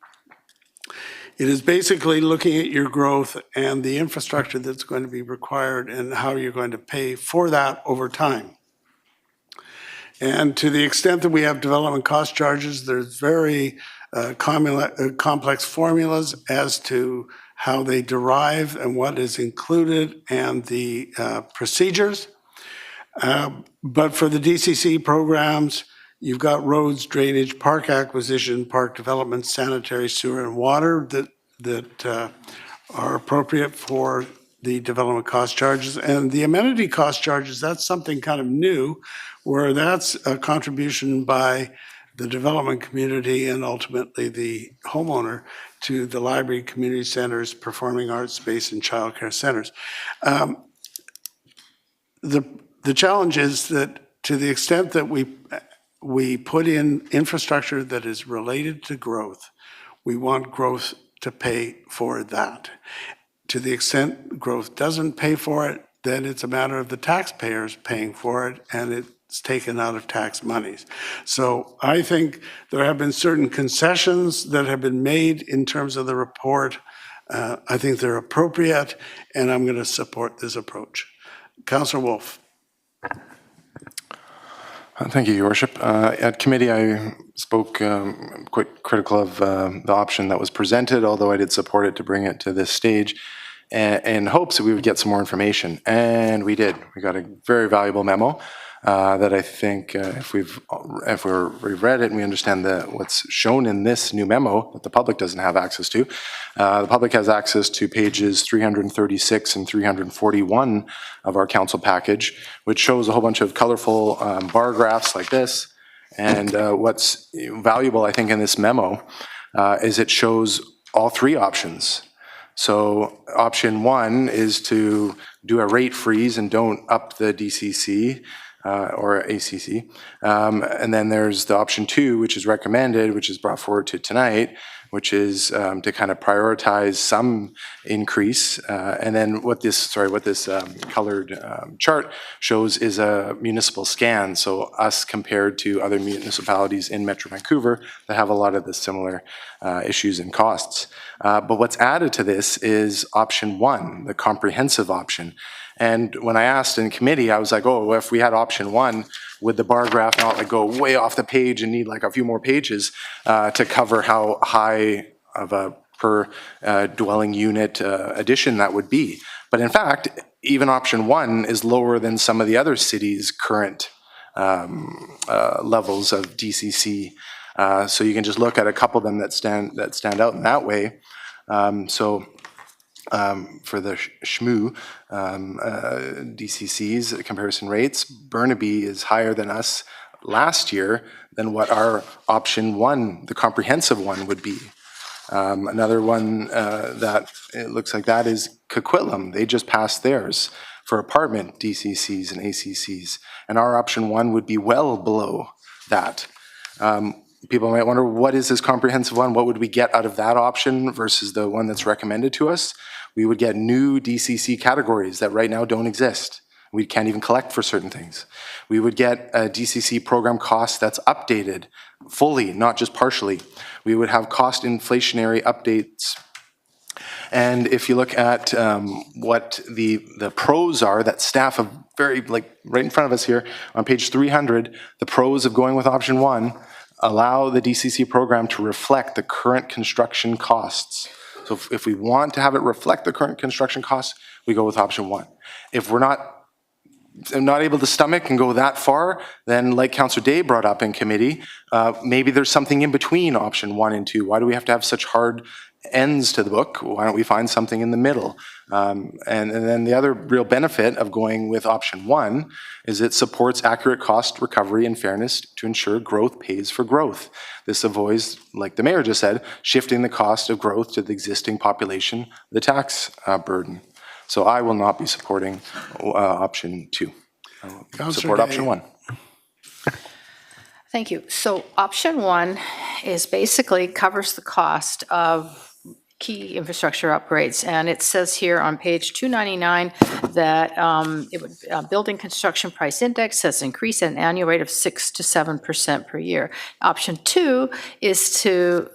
It is basically looking at your growth and the infrastructure that's going to be required and how you're going to pay for that over time. And to the extent that we have development cost charges, there's very complex formulas as to how they derive and what is included and the procedures. But for the DCC programs, you've got roads, drainage, park acquisition, park development, sanitary, sewer, and water that are appropriate for the development cost charges. And the amenity cost charges, that's something kind of new, where that's a contribution by the development community and ultimately the homeowner to the library, community centers, performing arts space, and childcare centers. The challenge is that to the extent that we put in infrastructure that is related to growth, we want growth to pay for that. To the extent growth doesn't pay for it, then it's a matter of the taxpayers paying for it, and it it's taken out of tax monies. So I think there have been certain concessions that have been made in terms of the report. I think they're appropriate, and I'm going to support this approach. Councillor Wolf. Thank you, Your Worship. At committee, I spoke quite critical of the option that was presented, although I did support it to bring it to this stage in hopes that we would get some more information. And we did. We got a very valuable memo that I think if we've read it and we understand what's shown in this new memo that the public doesn't have access to, the public has access to pages 336 and 341 of our council package, which shows a whole bunch of colorful bar graphs like this. And what's valuable, I think, in this memo is it shows all three options. So option one is to do a rate freeze and don't up the DCC or ACC. And then there's the option two, which is recommended, which is brought forward to tonight, which is to kind of prioritize some increase. And then what this colored chart shows is a municipal scan. So us compared to other municipalities in Metro Vancouver that have a lot of the similar issues and costs. But what's added to this is option one, the comprehensive option. And when I asked in committee, I was like, oh, well, if we had option one, would the bar graph not like go way off the page and need like a few more pages to cover how high of a per dwelling unit addition that would be? But in fact, even option one is lower than some of the other cities' current levels of DCC. So you can just look at a couple of them that stand out in that way. For the SHMU DCC's comparison rates, Burnaby is higher than us last year than what our option one, the comprehensive one, would be. Another one that it looks like that is Coquitlam. They just passed theirs for apartment DCCs and ACCs, and our option one would be well below that. People might wonder, what is this comprehensive one? What would we get out of that option versus the one that's recommended to us? We would get new DCC categories that right now don't exist. We can't even collect for certain things. We would get a DCC program cost that's updated fully, not just partially. We would have cost inflationary updates. And if you look at what the pros are that staff have very, like right in front of us here on page 300, the pros of going with option one, allow the DCC program to reflect the current construction costs. So if we want to have it reflect the current construction costs, we go with option one. If we're not able to stomach and go that far, then like Councillor Day brought up in committee, maybe there's something in between option one and two. Why do we have to have such hard ends to the book? Why don't we find something in the middle? And then the other real benefit of going with option one is it supports accurate cost recovery and fairness to ensure growth pays for growth. This avoids, like the mayor just said, shifting the cost of growth to the existing population, the tax burden. So I will not be supporting option two. I will support option one. Thank you. So option one is basically covers the cost of key infrastructure upgrades. And it says here on page 299 that building construction price index has increased at an annual rate of 6 to 7% per year. Option two is to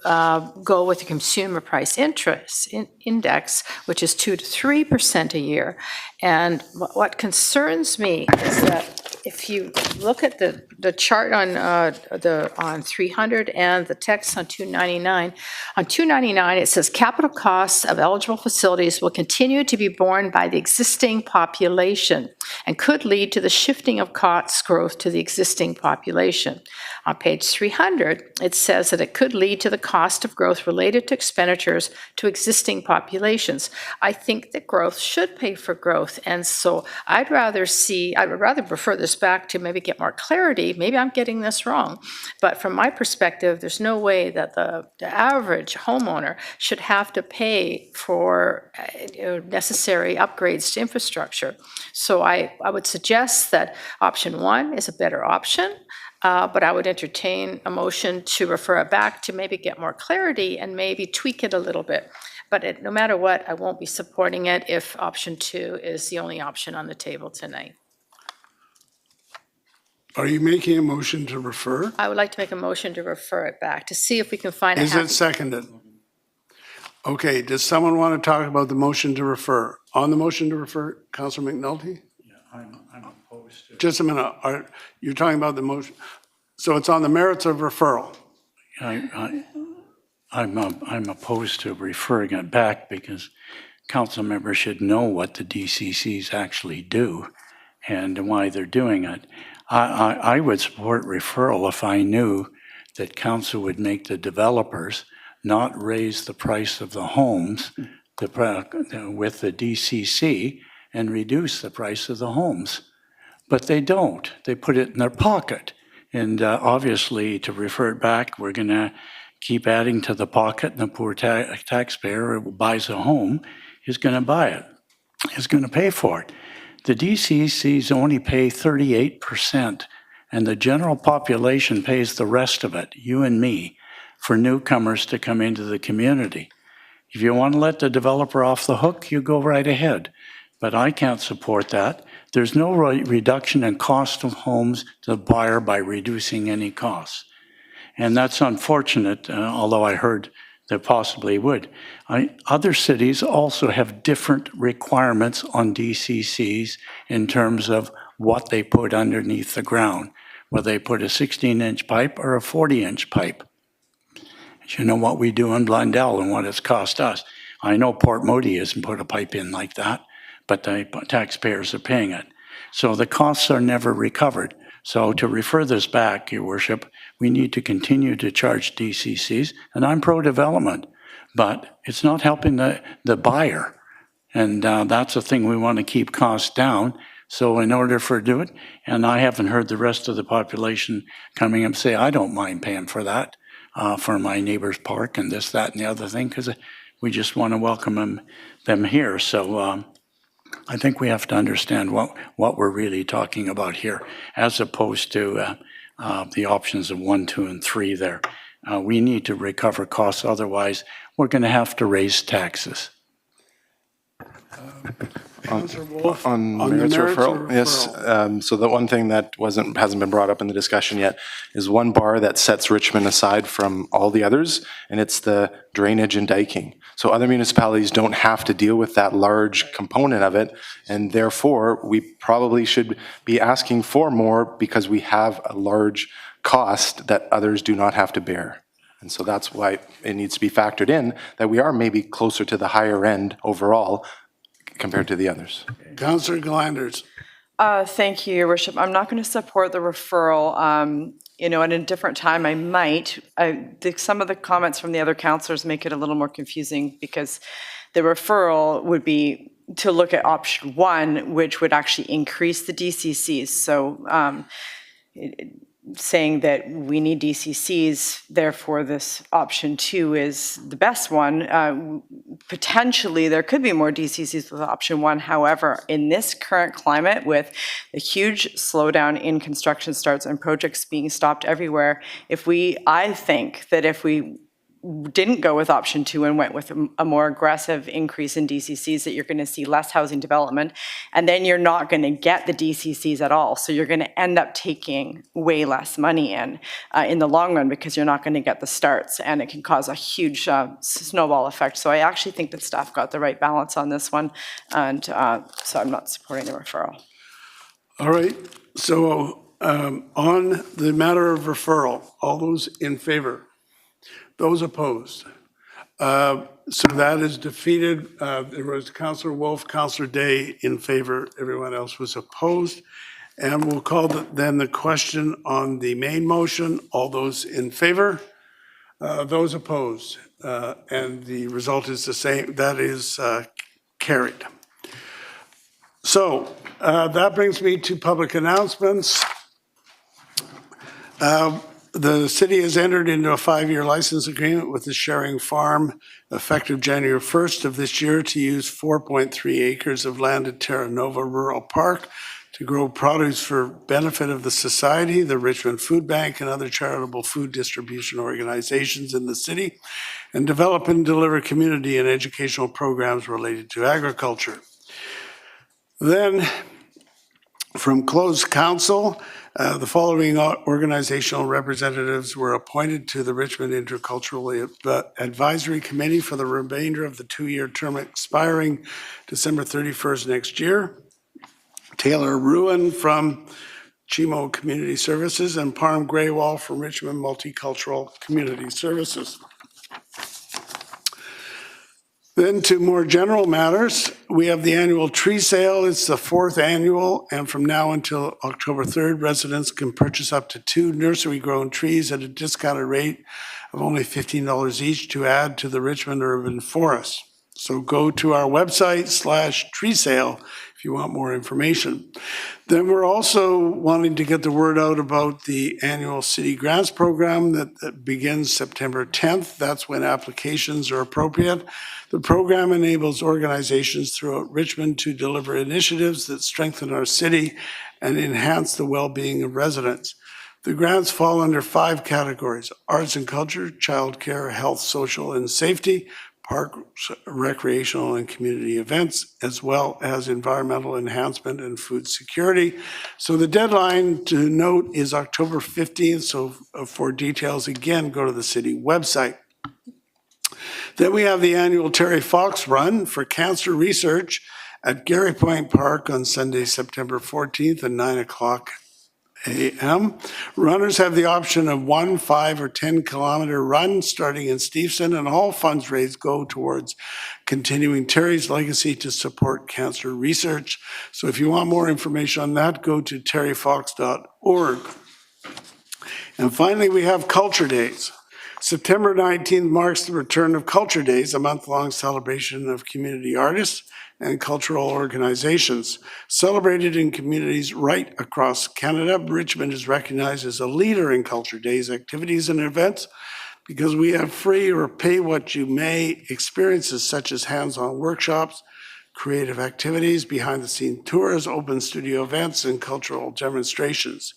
go with the consumer price index, which is 2 to 3% a year. And what concerns me is that if you look at the chart on 300 and the text on 299, on 299 it says capital costs of eligible facilities will continue to be borne by the existing population and could lead to the shifting of cost growth to the existing population. On page 300, it says that it could lead to the cost of growth related to expenditures to existing populations. I think that growth should pay for growth, and so I would rather prefer this back to maybe get more clarity. Maybe I'm getting this wrong, but from my perspective, there's no way that the average homeowner should have to pay for necessary upgrades to infrastructure. So I would suggest that option one is a better option, but I would entertain a motion to refer it back to maybe get more clarity and maybe tweak it a little bit. But no matter what, I won't be supporting it if option two is the only option on the table tonight. Are you making a motion to refer? I would like to make a motion to refer it back, to see if we can find a Is happy. it seconded? Okay, does someone want to talk about the motion to refer? On the motion to refer, Councillor McNulty? I'm opposed to. Just a minute, you're talking about the motion, so it's on the merits of referral? I'm opposed to referring it back because council members should know what the DCCs actually do and why they're doing it. I would support referral if I knew that council would make the developers not raise the price of the homes with the DCC and reduce the price of the homes. But they don't. They put it in their pocket. And obviously, to refer it back, we're going to keep adding to the pocket, and the poor taxpayer who buys a home is going to buy it, is going to pay for it. The DCCs only pay 38%, and the general population pays the rest of it, you and me, for newcomers to come into the community. If you want to let the developer off the hook, you go right ahead. But I can't support that. There's no reduction in cost of homes to the buyer by reducing any costs. And that's unfortunate, although I heard that possibly would. Other cities also have different requirements on DCCs in terms of what they put underneath the ground, whether they put a 16-inch pipe or a 40-inch pipe. You know what we do in Blundell and what it's cost us. I know Port Moody hasn't put a pipe in like that, but the taxpayers are paying it. So the costs are never recovered. So to refer this back, Your Worship, we need to continue to charge DCCs, and I'm pro-development, but it's not helping the buyer. And that's the thing, we want to keep costs down. So in order for do it, and I haven't heard the rest of the population coming up and say, I don't mind paying for that, for my neighbor's park and this, that, and the other thing, because we just want to welcome them here. So I think we have to understand what we're really talking about here, as opposed to the options of 1, 2, and 3 there. We need to recover costs, otherwise we're going to have to raise taxes. On On the merits merits referral, of yes. So the one thing that hasn't been brought up in the discussion yet is one bar that sets Richmond aside from all the others, and it's the drainage and diking. So other municipalities don't have to deal with that large component of it, and therefore we probably should be asking for more because we have a large cost that others do not have to bear. And so that's why it needs to be factored in that we are maybe closer to the higher end overall compared to the others. Councillor Glanders. Thank you, Your Worship. I'm not going to support the referral. At a different time, I might. Some of the comments from the other councillors make it a little more confusing because the referral would be to look at option 1, which would actually increase the DCCs. So saying that we need DCCs, therefore this option 2 is the best one. Potentially, there could be more DCCs with option 1. However, in this current climate, with a huge slowdown in construction starts and projects being stopped everywhere, I think that if we didn't go with option 2 and went with a more aggressive increase in DCCs, that you're going to see less housing development, and then you're not going to get the DCCs at all. So you're going to end up taking way less money in the long run because you're not going to get the starts, and it can cause a huge snowball effect. So I actually think that staff got the right balance on this one, and so I'm not supporting the referral. All right, so on the matter of referral, all those in favor? Those opposed? So that is defeated. There was Councillor Wolf, Councillor Day in favor. Everyone else was opposed. And we'll call then the question on the main motion. All those in favor? Those opposed? And the result is the same. That is carried. So that brings me to public announcements. The city has entered into a 5-year license agreement with the Sharing Farm effective January 1st of this year to use 4.3 acres of land at Terra Nova Rural Park to grow produce for benefit of the society, the Richmond Food Bank, and other charitable food distribution organizations in the city, and develop and deliver community and educational programs related to agriculture. Then, from closed council, The following organizational representatives were appointed to the Richmond Intercultural Advisory Committee for the remainder of the 2-year term expiring December 31st next year. Taylor Ruin from Chimo Community Services and Parm Graywall from Richmond Multicultural Community Services. Then to more general matters, we have the annual tree sale. It's the 4th annual, and from now until October 3rd, residents can purchase up to 2 nursery-grown trees at a discounted rate of only $15 each to add to the Richmond Urban Forest. So go to our website /tree sale if you want more information. Then we're also wanting to get the word out about the annual city grants program that begins September 10th. That's when applications are appropriate. The program enables organizations throughout Richmond to deliver initiatives that strengthen our city and enhance the well-being of residents. The grants fall under 5 categories: arts and culture, childcare, health, social, and safety, parks, recreational and community events, as well as environmental enhancement and food security. So the deadline to note is October 15th. So for details, again, go to the city website. Then we have the annual Terry Fox Run for Cancer Research at Gary Point Park on Sunday, September 14th at 9 o'clock a.m. Runners have the option of 1, 5, or 10-kilometer run starting in Steveston, and all funds raised go towards continuing Terry's legacy to support cancer research. So if you want more information on that, go to terryfox.org. And finally, we have Culture Days. September 19th marks the return of Culture Days, a month-long celebration of community artists and cultural organizations. Celebrated in communities right across Canada, Richmond is recognized as a leader in Culture Days activities and events because we have free or pay what you may experiences such as hands-on workshops, creative activities, behind-the-scenes tours, open studio events, and cultural demonstrations.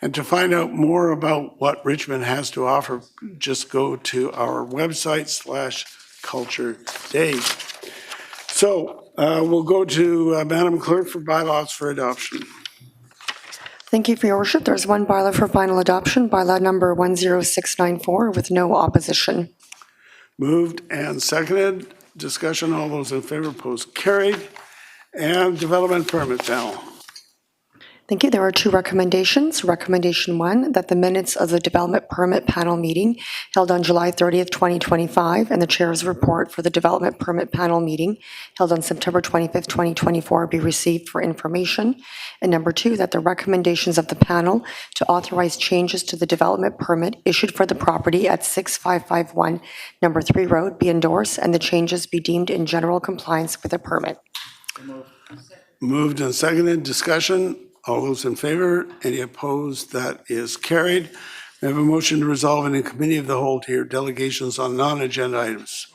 And to find out more about what Richmond has to offer, just go to our website /Culture Days. So we'll go to Madam Clerk for bylaws for adoption. Thank you, for your worship. There's one bylaw for final adoption, bylaw number 10694, with no opposition. Moved and seconded. Discussion, all those in favor, opposed, carried. And development permit panel. Thank you. There are 2 recommendations. Recommendation 1, that the minutes of the Development Permit Panel meeting held on July 30th, 2025, and the Chair's report for the Development Permit Panel meeting held on September 25th, 2024 be received for information. And number 2, that the recommendations of the panel to authorize changes to the development permit issued for the property at 6551 Number 3 Road be endorsed and the changes be deemed in general compliance with the permit. Moved and seconded. Discussion. All those in favor? Any opposed? That is carried. We have a motion to resolve in a committee of the whole to hear delegations on non-agenda items.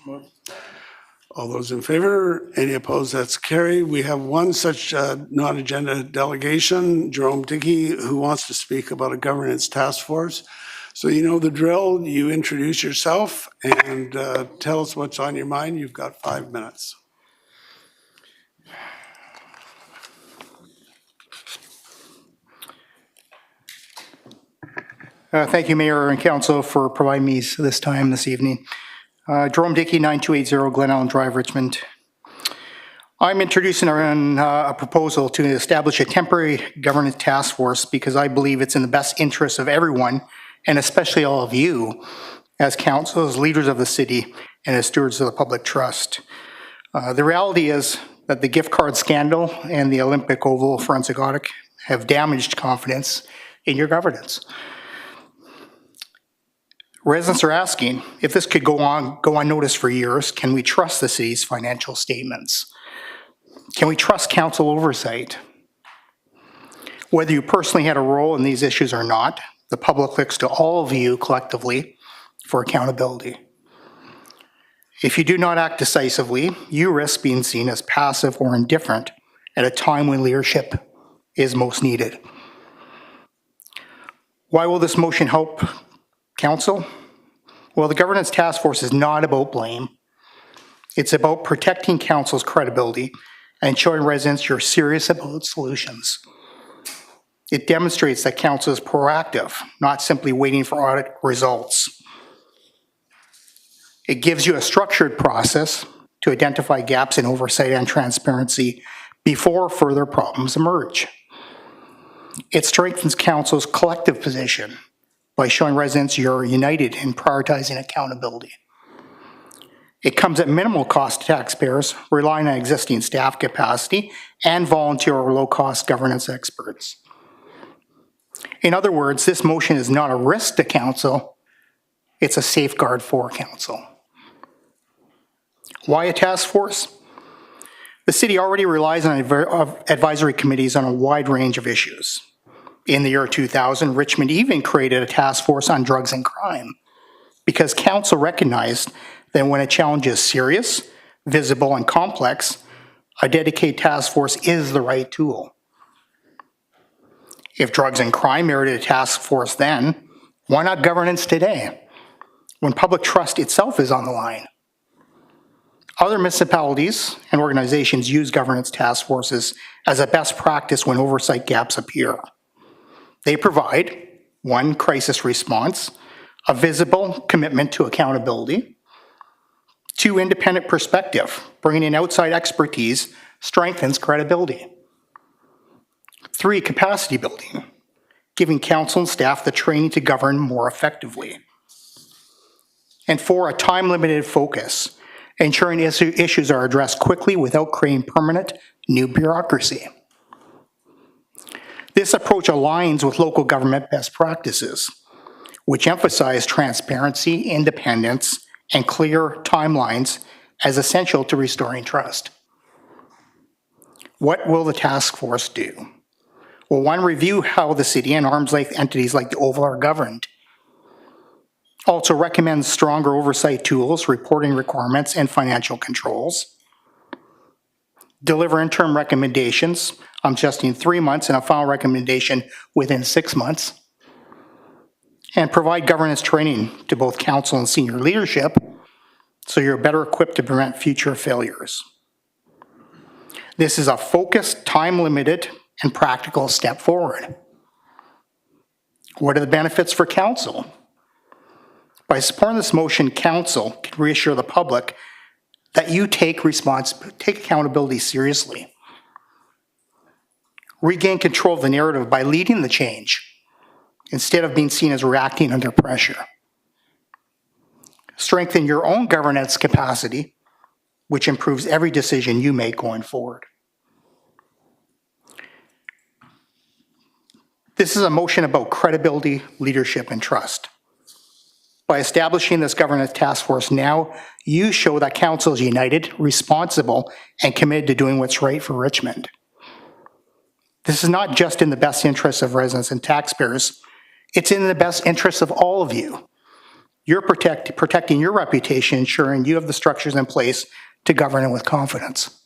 All those in favor? Any opposed? That's carried. We have one such non-agenda delegation, Jerome Dickey, who wants to speak about a governance task force. So you know the drill. You introduce yourself and tell us what's on your mind. You've got 5 minutes. Thank you, Mayor and Council, for providing me this time this evening. Jerome Dickey, 9280 Glen Allen Drive, Richmond. I'm introducing a proposal to establish a temporary governance task force because I believe it's in the best interest of everyone, and especially all of you, as council, as leaders of the city, and as stewards of the public trust. The reality is that the gift card scandal and the Olympic Oval forensic audit have damaged confidence in your governance. Residents are asking, if this could go unnoticed for years, can we trust the city's financial statements? Can we trust council oversight? Whether you personally had a role in these issues or not, the public looks to all of you collectively for accountability. If you do not act decisively, you risk being seen as passive or indifferent at a time when leadership is most needed. Why will this motion help Council? Well, the governance task force is not about blame. It's about protecting council's credibility and showing residents you're serious about solutions. It demonstrates that council is proactive, not simply waiting for audit results. It gives you a structured process to identify gaps in oversight and transparency before further problems emerge. It strengthens council's collective position by showing residents you're united in prioritizing accountability. It comes at minimal cost to taxpayers, relying on existing staff capacity and volunteer or low-cost governance experts. In other words, this motion is not a risk to council, it's a safeguard for council. Why a task force? The city already relies on advisory committees on a wide range of issues. In the year 2000, Richmond even created a task force on drugs and crime because council recognized that when a challenge is serious, visible, and complex, a dedicated task force is the right tool. If drugs and crime merited a task force then, why not governance today, when public trust itself is on the line? Other municipalities and organizations use governance task forces as a best practice when oversight gaps appear. They provide, one, crisis response, a visible commitment to accountability, two, independent perspective, bringing in outside expertise strengthens credibility. Three, capacity building, giving council and staff the training to govern more effectively. And four, a time-limited focus, ensuring issues are addressed quickly without creating permanent new bureaucracy. This approach aligns with local government best practices, which emphasize transparency, independence, and clear timelines as essential to restoring trust. What will the task force do? Well, one, review how the city and arm's-length entities like the Oval are governed. Also recommends stronger oversight tools, reporting requirements, and financial controls. Deliver interim recommendations, just in 3 months, and a final recommendation within 6 months. And provide governance training to both council and senior leadership so you're better equipped to prevent future failures. This is a focused, time-limited, and practical step forward. What are the benefits for council? By supporting this motion, council can reassure the public that you take accountability seriously. Regain control of the narrative by leading the change instead of being seen as reacting under pressure. Strengthen your own governance capacity, which improves every decision you make going forward. This is a motion about credibility, leadership, and trust. By establishing this governance task force now, you show that council is united, responsible, and committed to doing what's right for Richmond. This is not just in the best interests of residents and taxpayers, it's in the best interests of all of you. You're protecting your reputation, ensuring you have the structures in place to govern it with confidence.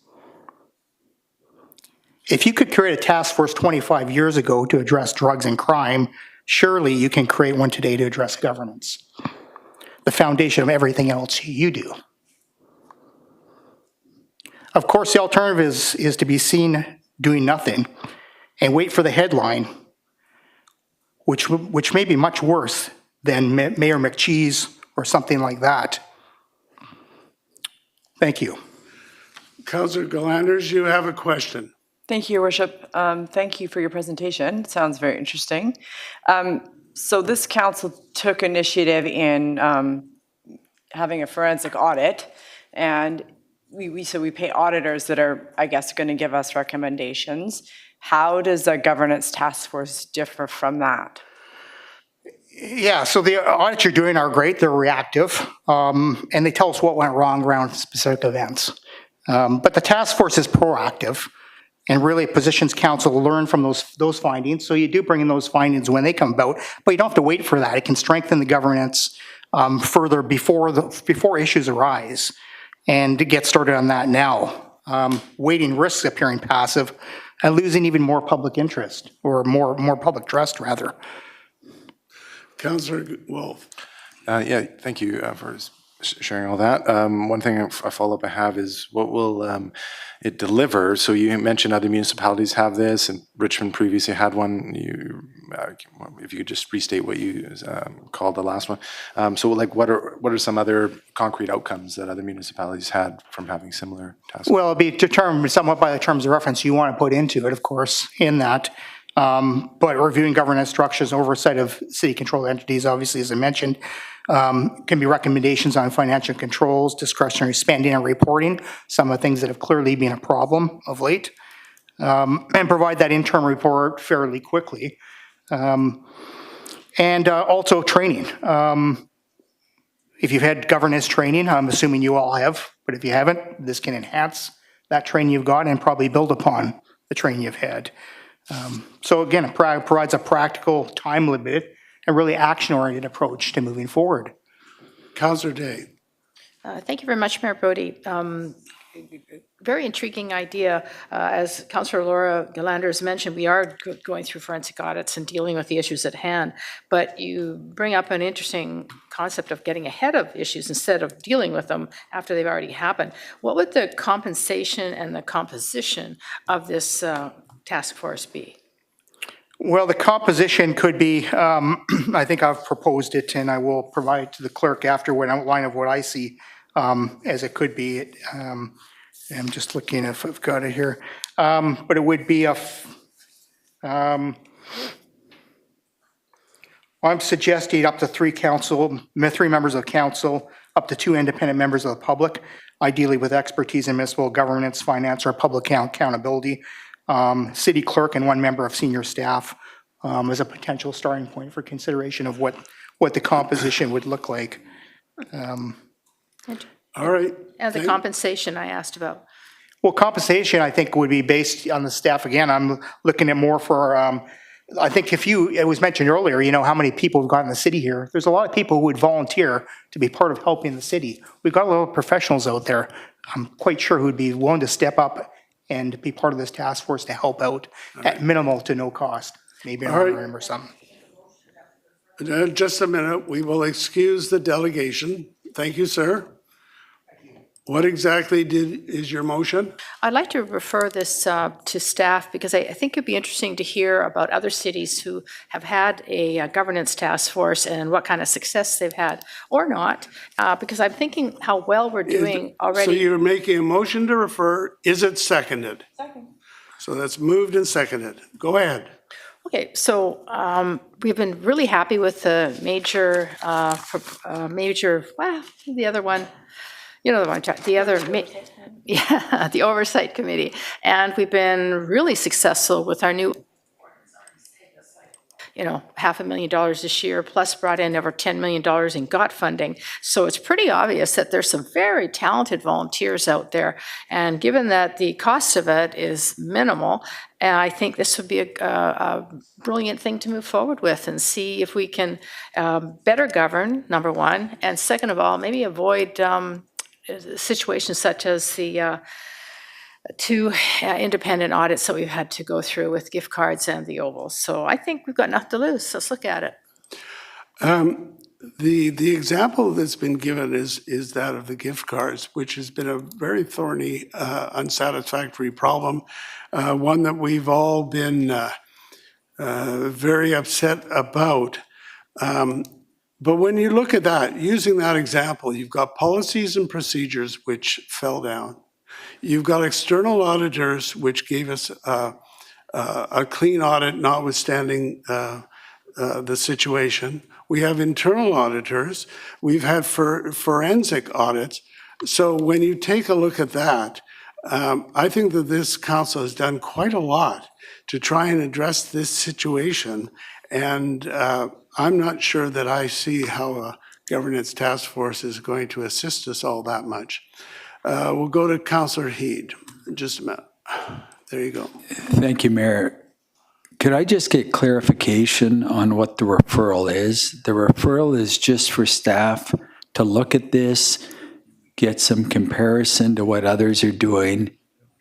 If you could create a task force 25 years ago to address drugs and crime, surely you can create one today to address governance, the foundation of everything else you do. Of course, the alternative is to be seen doing nothing and wait for the headline, which may be much worse than Mayor McCheese or something like that. Thank you. Councillor Galanders, you have a question. Thank you, Your Worship. Thank you for your presentation. It sounds very interesting. So this council took initiative in having a forensic audit, and we pay auditors that are, I guess, going to give us recommendations. How does a governance task force differ from that? Yeah, so the audits you're doing are great. They're reactive, and they tell us what went wrong around specific events. But the task force is proactive and really positions council to learn from those findings. So you do bring in those findings when they come about, but you don't have to wait for that. It can strengthen the governance further before issues arise, and to get started on that now. Waiting risks appearing passive and losing even more public interest, or more public trust, rather. Councillor Wolf. Yeah, thank you for sharing all that. One thing, a follow-up I have is what will it deliver? So you mentioned other municipalities have this, and Richmond previously had one. If you could just restate what you called the last one. So like what are some other concrete outcomes that other municipalities had from having similar tasks? Well, it'll be determined somewhat by the terms of reference you want to put into it, of course, in that. But reviewing governance structures, oversight of city-controlled entities, obviously, as I mentioned, can be recommendations on financial controls, discretionary spending and reporting, some of the things that have clearly been a problem of late, and provide that interim report fairly quickly. And also training. If you've had governance training, I'm assuming you all have, but if you haven't, this can enhance that training you've got and probably build upon the training you've had. So again, it provides a practical, time-limited, and really action-oriented approach to moving forward. Councillor Day. Thank you very much, Mayor Brody. Very intriguing idea. As Councillor Laura Galander has mentioned, we are going through forensic audits and dealing with the issues at hand, but you bring up an interesting concept of getting ahead of issues instead of dealing with them after they've already happened. What would the compensation and the composition of this task force be? Well, the composition could be, I think I've proposed it, and I will provide it to the clerk after an outline of what I see as it could be. I'm just looking if I've got it here. But it would be I'm suggesting up to three members of council, up to 2 independent members of the public, ideally with expertise in municipal governance, finance, or public accountability. City clerk and 1 member of senior staff as a potential starting point for consideration of what the composition would look like. All right. And the compensation I asked about. Well, compensation, I think, would be based on the staff. Again, I'm looking at more for, I think it was mentioned earlier, you know, how many people we've got in the city here. There's a lot of people who would volunteer to be part of helping the city. We've got a lot of professionals out there, I'm quite sure, who would be willing to step up and be part of this task force to help out at minimal to no cost, maybe an honorarium or something. Just a minute, we will excuse the delegation. Thank you, sir. What exactly is your motion? I'd like to refer this to staff because I think it'd be interesting to hear about other cities who have had a governance task force and what kind of success they've had or not, because I'm thinking how well we're doing already. So you're making a motion to refer. Is it seconded? Second. So that's moved and seconded. Go ahead. Okay, so we've been really happy with the major, the other one, you know, the oversight committee. And we've been really successful with our new, you know, $500,000 this year, plus brought in over $10 million in GOT funding. So it's pretty obvious that there's some very talented volunteers out there. And given that the cost of it is minimal, and I think this would be a brilliant thing to move forward with and see if we can better govern, number one, and second of all, maybe avoid situations such as the 2 independent audits that we've had to go through with gift cards and the ovals. So I think we've got nothing to lose. Let's look at it. The example that's been given is that of the gift cards, which has been a very thorny, unsatisfactory problem, one that we've all been very upset about. But when you look at that, using that example, you've got policies and procedures which fell down. You've got external auditors which gave us a clean audit notwithstanding the situation. We have internal auditors. We've had forensic audits. So when you take a look at that, I think that this council has done quite a lot to try and address this situation. And I'm not sure that I see how a governance task force is going to assist us all that much. We'll go to Councillor Heed in just a minute. There you go. Thank you, Mayor. Could I just get clarification on what the referral is? The referral is just for staff to look at this, get some comparison to what others are doing,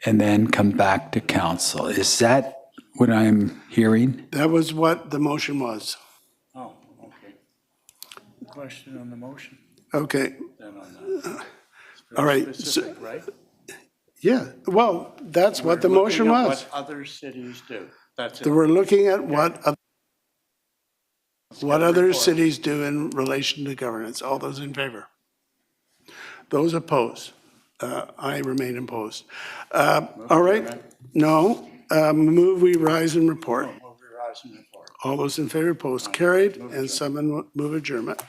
and then come back to council. Is that what I'm hearing? That was what the motion was. Oh, okay. Question on the motion. Okay, than on that. all right. So- Specific, right? Yeah, well, that's what the We're motion looking at was. What other cities do. That's So it. we're looking at what other cities do in relation to governance. All those in favor? Those opposed? I remain opposed. All right, no, move we rise and report. Move your rise and report. All those in favor, opposed, carried, and someone move adjournment.